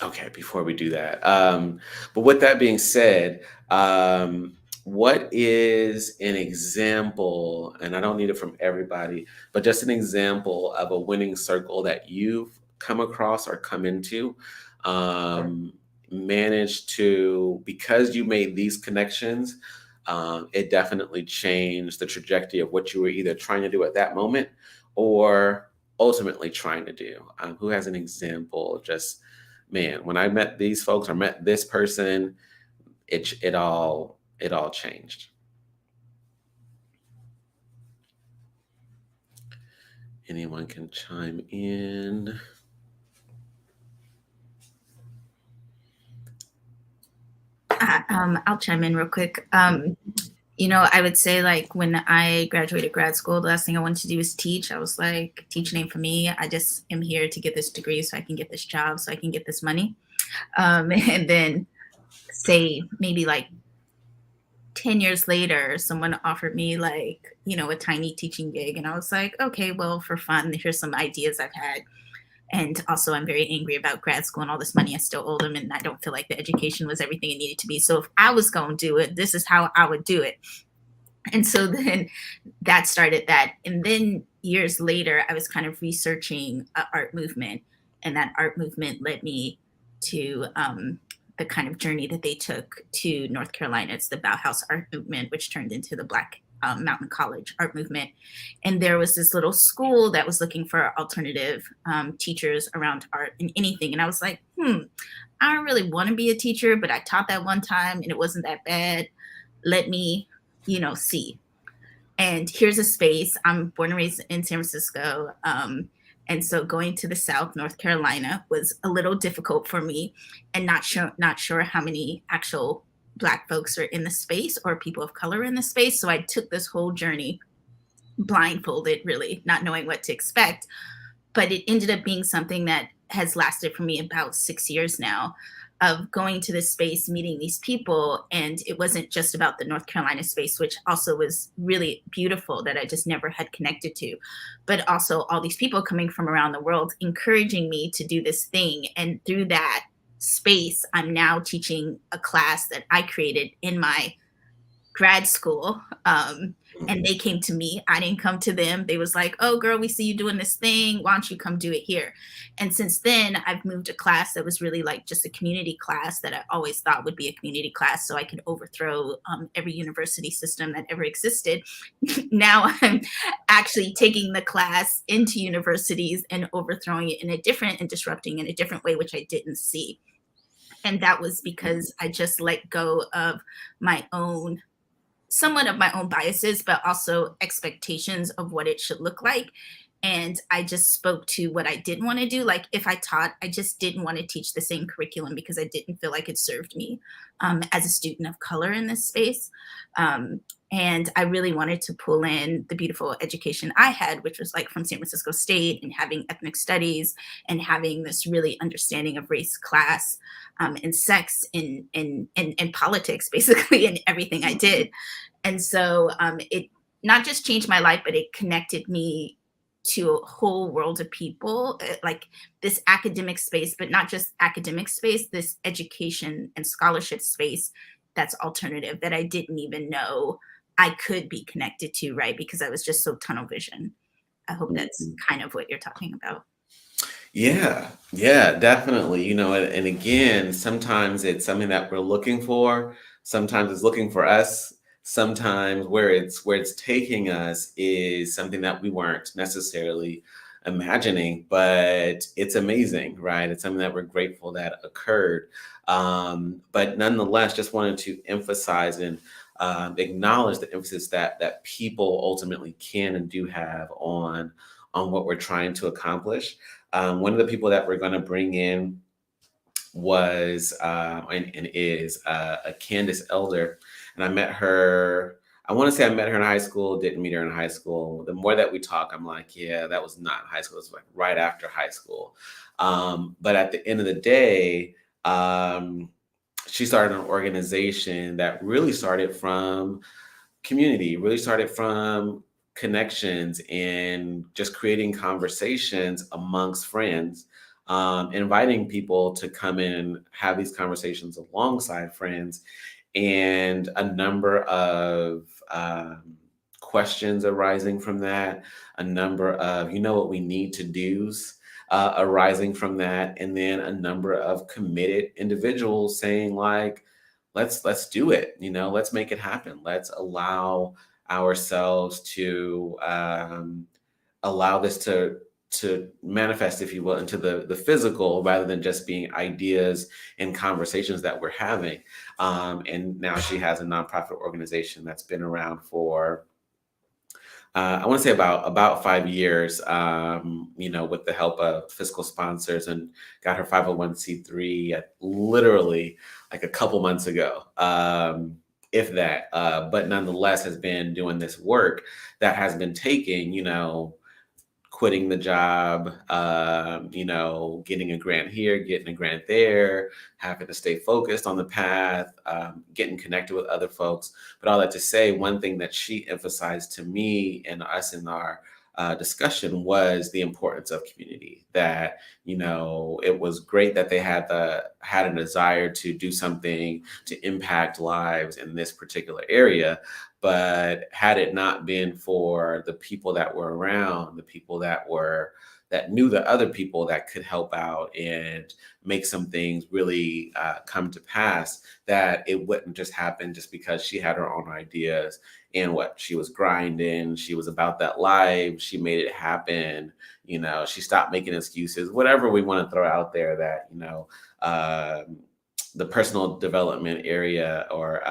Okay, before we do that. But with that being said, what is an example, and I don't need it from everybody, but just an example of a winning circle that you've come across or come into, managed to, because you made these connections, it definitely changed the trajectory of what you were either trying to do at that moment or ultimately trying to do. Who has an example of just, man, when I met these folks or met this person, it all changed. Anyone can chime in. I'll chime in real quick. I would say like when I graduated grad school, the last thing I wanted to do was teach. I was like, teaching ain't for me. I just am here to get this degree so I can get this job, so I can get this money. And then say maybe like 10 years later, someone offered me like, a tiny teaching gig. And I was like, okay, well, for fun, here's some ideas I've had. And also I'm very angry about grad school and all this money I still owe them. And I don't feel like the education was everything it needed to be. So if I was going to do it, this is how I would do it. And so then that started that. And then years later, I was kind of researching art movement. And that art movement led me to the kind of journey that they took to North Carolina. It's the Bauhaus art movement, which turned into the Black Mountain College art movement. And there was this little school that was looking for alternative teachers around art and anything. And I was like, I don't really want to be a teacher, but I taught that one time and it wasn't that bad. Let me, see. And here's a space. I'm born and raised in San Francisco. And so going to the South, North Carolina, was a little difficult for me, and not sure how many actual Black folks are in the space or people of color in the space. So I took this whole journey blindfolded, really, not knowing what to expect. But it ended up being something that has lasted for me about 6 years now, of going to this space, meeting these people. And it wasn't just about the North Carolina space, which also was really beautiful, that I just never had connected to, but also all these people coming from around the world encouraging me to do this thing. And through that space, I'm now teaching a class that I created in my grad school. And they came to me. I didn't come to them. They was like, "Oh, girl, we see you doing this thing. Why don't you come do it here?" And since then, I've moved a class that was really like just a community class that I always thought would be a community class, so I could overthrow every university system that ever existed. Now I'm actually taking the class into universities and overthrowing it in a different and disrupting in a different way, which I didn't see. And that was because I just let go of my own somewhat of my own biases, but also expectations of what it should look like. And I just spoke to what I didn't want to do. Like if I taught, I just didn't want to teach the same curriculum because I didn't feel like it served me as a student of color in this space. And I really wanted to pull in the beautiful education I had, which was like from San Francisco State, and having ethnic studies and having this really understanding of race, class, and sex in politics, basically, in everything I did. And so it not just changed my life, but it connected me to a whole world of people, like this academic space, but not just academic space, this education and scholarship space that's alternative, that I didn't even know I could be connected to, right? Because I was just so tunnel vision. I hope that's kind of what you're talking about. Yeah, yeah, definitely. And again, sometimes it's something that we're looking for. Sometimes it's looking for us. Sometimes where it's taking us is something that we weren't necessarily imagining, but it's amazing, right? It's something that we're grateful that occurred. But nonetheless, just wanted to emphasize and acknowledge the emphasis that people ultimately can and do have on what we're trying to accomplish. One of the people that we're going to bring in was and is a Candace Elder, and I met her. I want to say I met her in high school. Didn't meet her in high school. The more that we talk, I'm like, yeah, that was not high school. It was like right after high school. But at the end of the day, she started an organization that really started from community, really started from connections and just creating conversations amongst friends, inviting people to come in and have these conversations alongside friends, and a number of questions arising from that, a number of, what we need to do's arising from that, and then a number of committed individuals saying like, let's do it, let's make it happen. Let's allow ourselves to allow this to manifest, if you will, into the physical, rather than just being ideas and conversations that we're having. And now she has a nonprofit organization that's been around for I want to say about 5 years, with the help of fiscal sponsors, and got her 501c3 literally like a couple months ago, if that. But nonetheless, has been doing this work that has been taking, quitting the job, getting a grant here, getting a grant there, having to stay focused on the path, getting connected with other folks. But all that to say, one thing that she emphasized to me and us in our discussion was the importance of community. That, it was great that they had a desire to do something to impact lives in this particular area. But had it not been for the people that were around, the people that knew the other people that could help out and make some things really come to pass, that it wouldn't just happen just because she had her own ideas and she was grinding. She was about that life. She made it happen. She stopped making excuses, whatever we want to throw out there that, the personal development area or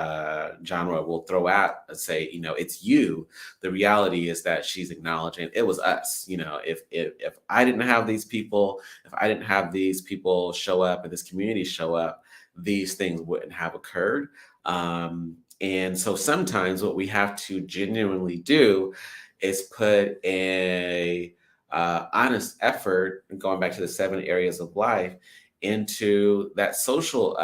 genre will throw out and say, it's you. The reality is that she's acknowledging it was us. If I didn't have these people, if I didn't have these people show up and this community show up, these things wouldn't have occurred. And so sometimes what we have to genuinely do is put a honest effort, going back to the 7 areas of life, into that social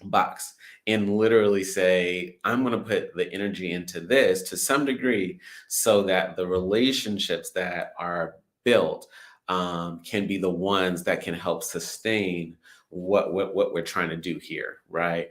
box and literally say, I'm going to put the energy into this to some degree so that the relationships that are built can be the ones that can help sustain what we're trying to do here, right?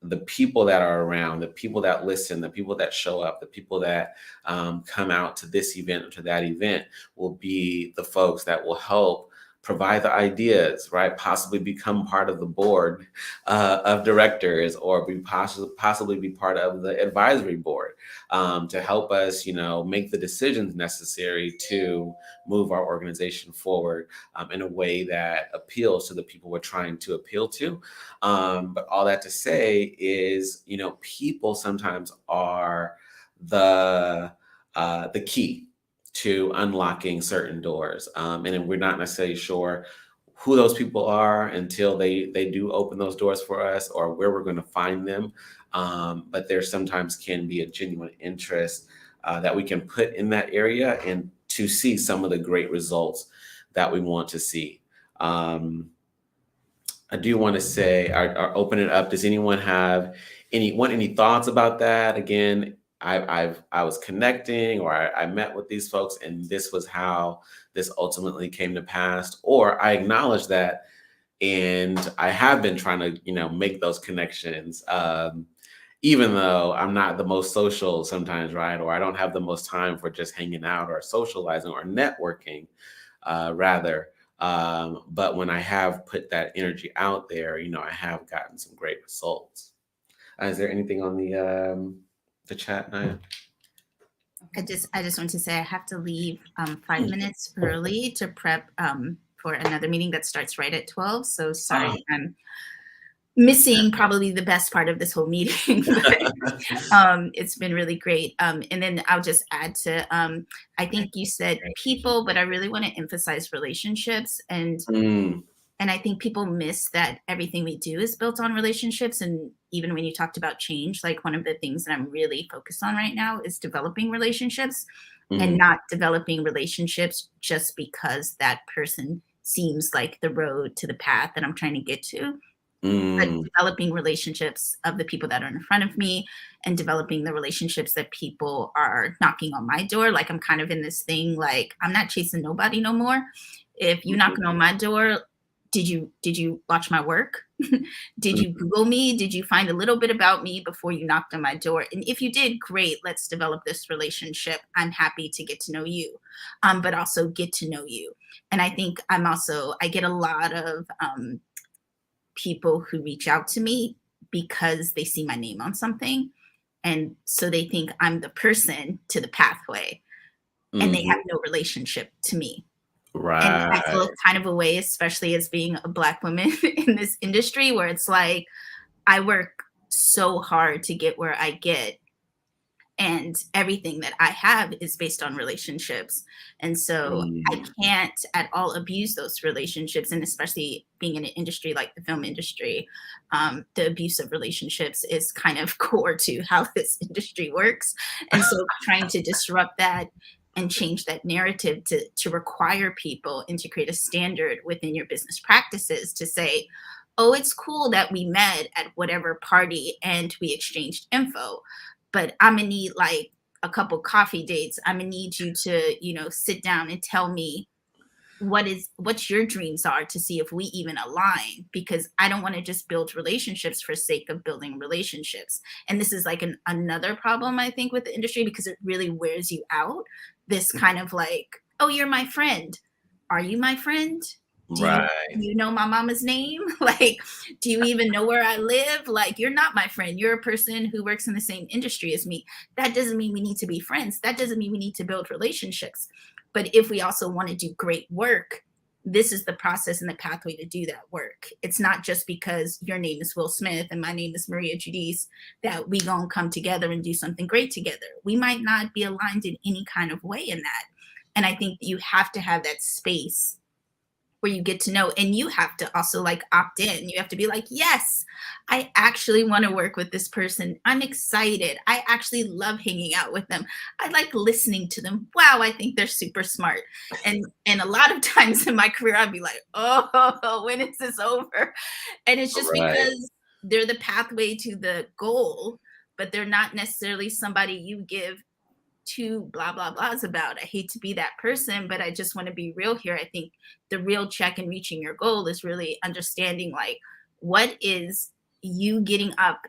The people that are around, the people that listen, the people that show up, the people that come out to this event or to that event will be the folks that will help provide the ideas, right? Possibly become part of the board of directors, or be possibly be part of the advisory board to help us, make the decisions necessary to move our organization forward in a way that appeals to the people we're trying to appeal to. But all that to say is, people sometimes are the key to unlocking certain doors. And then we're not necessarily sure who those people are until they do open those doors for us, or where we're going to find them. But there sometimes can be a genuine interest that we can put in that area and to see some of the great results that we want to see. I do want to say, or open it up. Does anyone have any thoughts about that? Again, I was connecting, or I met with these folks, and this was how this ultimately came to pass. Or I acknowledge that, and I have been trying to, make those connections, even though I'm not the most social sometimes, right? Or I don't have the most time for just hanging out or socializing or networking, rather. But when I have put that energy out there, I have gotten some great results. Is there anything on the chat, Naya? I just want to say I have to leave 5 minutes early to prep for another meeting that starts right at 12. So sorry, I'm missing probably the best part of this whole meeting. But, it's been really great. And then I'll just add to, I think you said people, but I really want to emphasize relationships. And I think people miss that everything we do is built on relationships. And even when you talked about change, like one of the things that I'm really focused on right now is developing relationships, and not developing relationships just because that person seems like the road to the path that I'm trying to get to. But developing relationships of the people that are in front of me, and developing the relationships that people are knocking on my door. Like I'm kind of in this thing, like I'm not chasing nobody no more. If you knocking on my door, did you watch my work? Did you Google me? Did you find a little bit about me before you knocked on my door? And if you did, great, let's develop this relationship. I'm happy to get to know you, but also get to know you. And I think I get a lot of people who reach out to me because they see my name on something. And so they think I'm the person to the pathway, and they have no relationship to me. Right. And I feel kind of a way, especially as being a Black woman in this industry, where it's like I work so hard to get where I get, and everything that I have is based on relationships. And so I can't at all abuse those relationships. And especially being in an industry like the film industry, the abuse of relationships is kind of core to how this industry works. And so trying to disrupt that and change that narrative to require people, and to create a standard within your business practices to say, oh, it's cool that we met at whatever party and we exchanged info, but I'm gonna need like a couple coffee dates. I'm gonna need you to, sit down and tell me what your dreams are, to see if we even align, because I don't want to just build relationships for sake of building relationships. And this is like another problem, I think, with the industry, because it really wears you out. This kind of like, oh, you're my friend. Are you my friend? Do you know my mama's name? Like, do you even know where I live? Like, you're not my friend. You're a person who works in the same industry as me. That doesn't mean we need to be friends. That doesn't mean we need to build relationships. But if we also want to do great work, this is the process and the pathway to do that work. It's not just because your name is Will Smith and my name is Maria Judice that we gonna come together and do something great together. We might not be aligned in any kind of way in that. And I think you have to have that space where you get to know, and you have to also like opt in. You have to be like, yes, I actually want to work with this person. I'm excited. I actually love hanging out with them. I like listening to them. Wow, I think they're super smart. And a lot of times in my career, I'd be like, oh, when is this over? And it's just Right. because they're the pathway to the goal, but they're not necessarily somebody you give two blah blah blahs about. I hate to be that person, but I just want to be real here. I think the real check in reaching your goal is really understanding like what is you getting up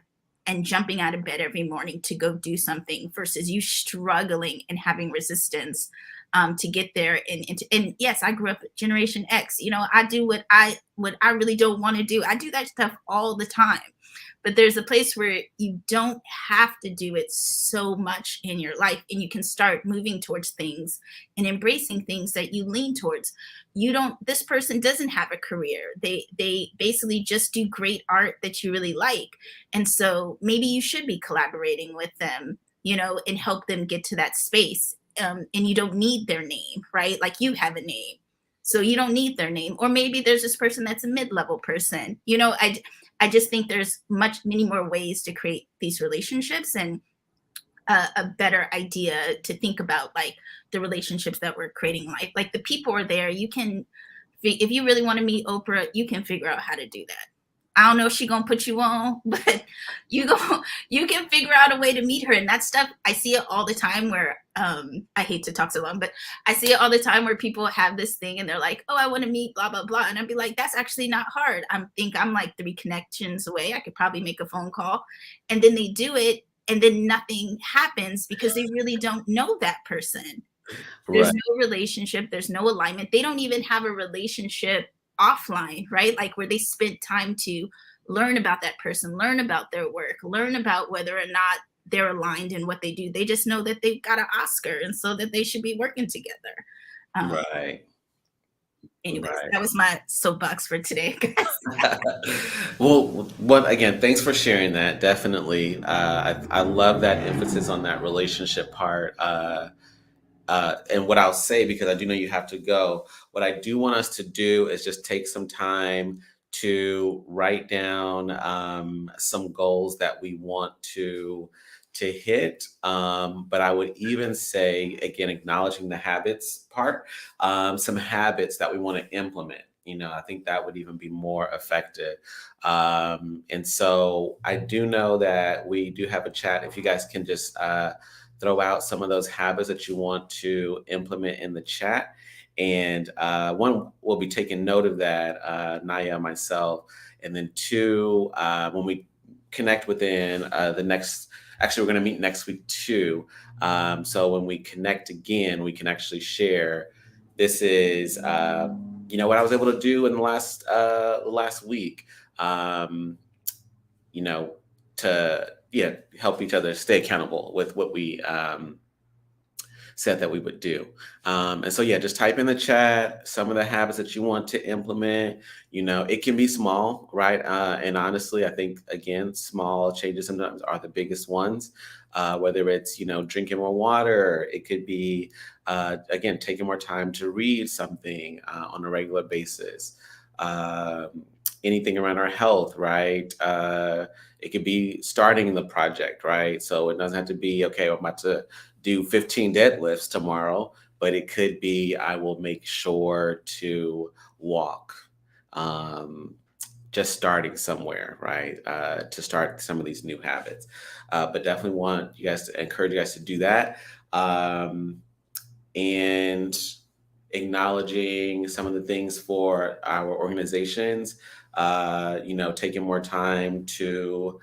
and jumping out of bed every morning to go do something versus you struggling and having resistance to get there. And yes, I grew up Generation X. You know, I do what I really don't want to do. I do that stuff all the time. But there's a place where you don't have to do it so much in your life, and you can start moving towards things and embracing things that you lean towards. You don't, this person doesn't have a career. They basically just do great art that you really like. And so maybe you should be collaborating with them, you know, and help them get to that space. And you don't need their name, right? Like you have a name. So you don't need their name. Or maybe there's this person that's a mid-level person. You know, I just think there's many more ways to create these relationships, and a better idea to think about like the relationships that we're creating. Like the people are there. You can, if you really want to meet Oprah, you can figure out how to do that. I don't know if she gonna put you on, but you can figure out a way to meet her. And that stuff, I see it all the time where I hate to talk so long, but I see it all the time where people have this thing and they're like, oh, I want to meet blah blah blah. And I'd be like, that's actually not hard. I'm like 3 connections away. I could probably make a phone call. And then they do it, and then nothing happens because they really don't know that person. There's Right. no relationship, there's no alignment. They don't even have a relationship offline, right? Like where they spent time to learn about that person, learn about their work, learn about whether or not they're aligned in what they do. They just know that they've got an Oscar and so that they should be working together. Um, Right. anyways, Right. that was my soapbox for today, guys. Well, what again? Thanks for sharing that. Definitely, I love that emphasis on that relationship part. And what I'll say, because I do know you have to go, what I do want us to do is just take some time to write down some goals that we want to hit. But I would even say, again, acknowledging the habits part, some habits that we want to implement. You know, I think that would even be more effective. And so I do know that we do have a chat. If you guys can just throw out some of those habits that you want to implement in the chat. And one, we'll be taking note of that, Naya, myself. And then two, when we connect within the next, actually, we're going to meet next week too. So when we connect again, we can actually share. This is, you know, what I was able to do in the last week. You know, to help each other stay accountable with what we said that we would do. And so just type in the chat some of the habits that you want to implement. You know, it can be small, right? And honestly, I think again, small changes sometimes are the biggest ones. Whether it's, you know, drinking more water, it could be again taking more time to read something on a regular basis. Anything around our health, right? It could be starting the project, right? So it doesn't have to be, okay, I'm about to do 15 deadlifts tomorrow, but it could be, I will make sure to walk. Just starting somewhere, right? To start some of these new habits. But definitely want you guys to encourage you guys to do that. And acknowledging some of the things for our organizations, you know, taking more time to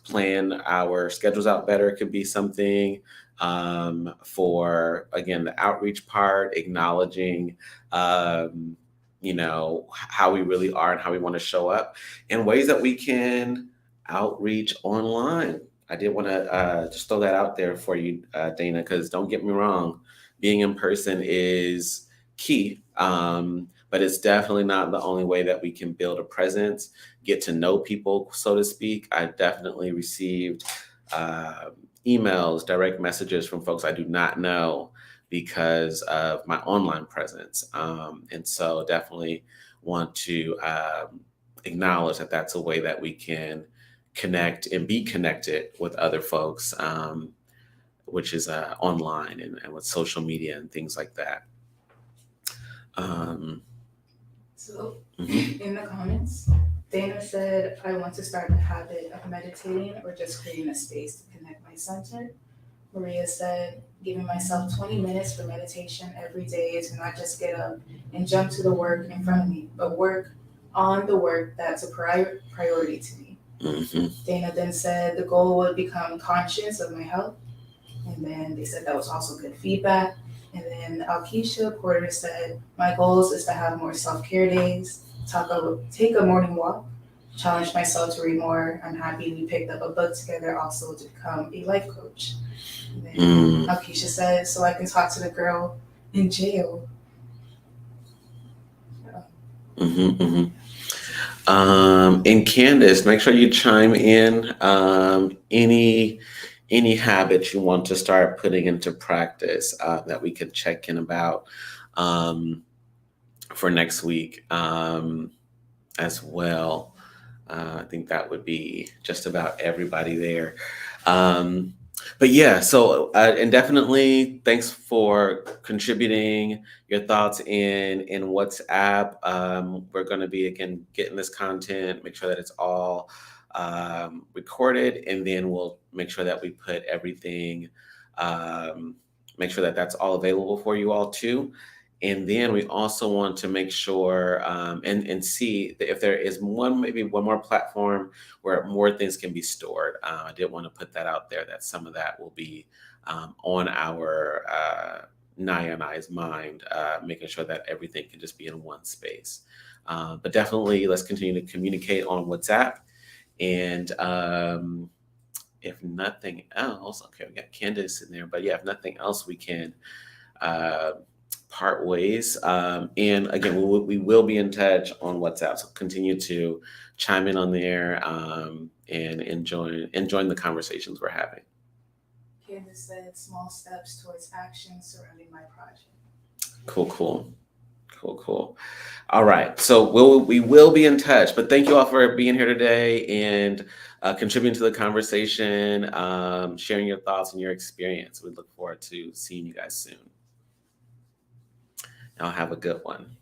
plan our schedules out better could be something. For, again, the outreach part, acknowledging, you know, how we really are and how we want to show up, and ways that we can outreach online. I did want to just throw that out there for you, Dana, because don't get me wrong, being in person is key. but it's definitely not the only way that we can build a presence, get to know people, so to speak. I definitely received emails, direct messages from folks I do not know because of my online presence. And so definitely want to acknowledge that that's a way that we can connect and be connected with other folks, which is online and with social media and things like that. So, Mhm. in the comments, Dana said, I want to start the habit of meditating or just creating a space to connect my center. Maria said, giving myself 20 minutes for meditation every day to not just get up and jump to the work in front of me, but work on the work that's a priority to me. Mhm. Dana then said the goal would become conscious of my health. And then they said that was also good feedback. And then Alkeisha Porter said, my goals is to have more self-care days, take a morning walk, challenge myself to read more. I'm happy we picked up a book together also to become a life coach. And then Alkeisha said, so I can talk to the girl in jail. Mhm. Mhm. And Candace, make sure you chime in any habits you want to start putting into practice that we can check in about for next week as well. I think that would be just about everybody there. But yeah, so and definitely thanks for contributing your thoughts in WhatsApp. We're going to be again getting this content, make sure that it's all recorded, and then we'll make sure that we put everything, make sure that that's all available for you all too. And then we also want to make sure and see that if there is maybe one more platform where more things can be stored. I did want to put that out there that some of that will be on our Naya and I's mind, making sure that everything can just be in one space. But definitely let's continue to communicate on WhatsApp. And if nothing else, okay, we got Candace in there, but yeah, if nothing else, we can part ways. And again, we will be in touch on WhatsApp. So continue to chime in on there and enjoying the conversations we're having. Candace said, small steps towards action surrounding my project. Cool. All right. So we will be in touch. But thank you all for being here today and contributing to the conversation, sharing your thoughts and your experience. We look forward to seeing you guys soon. Y'all have a good one.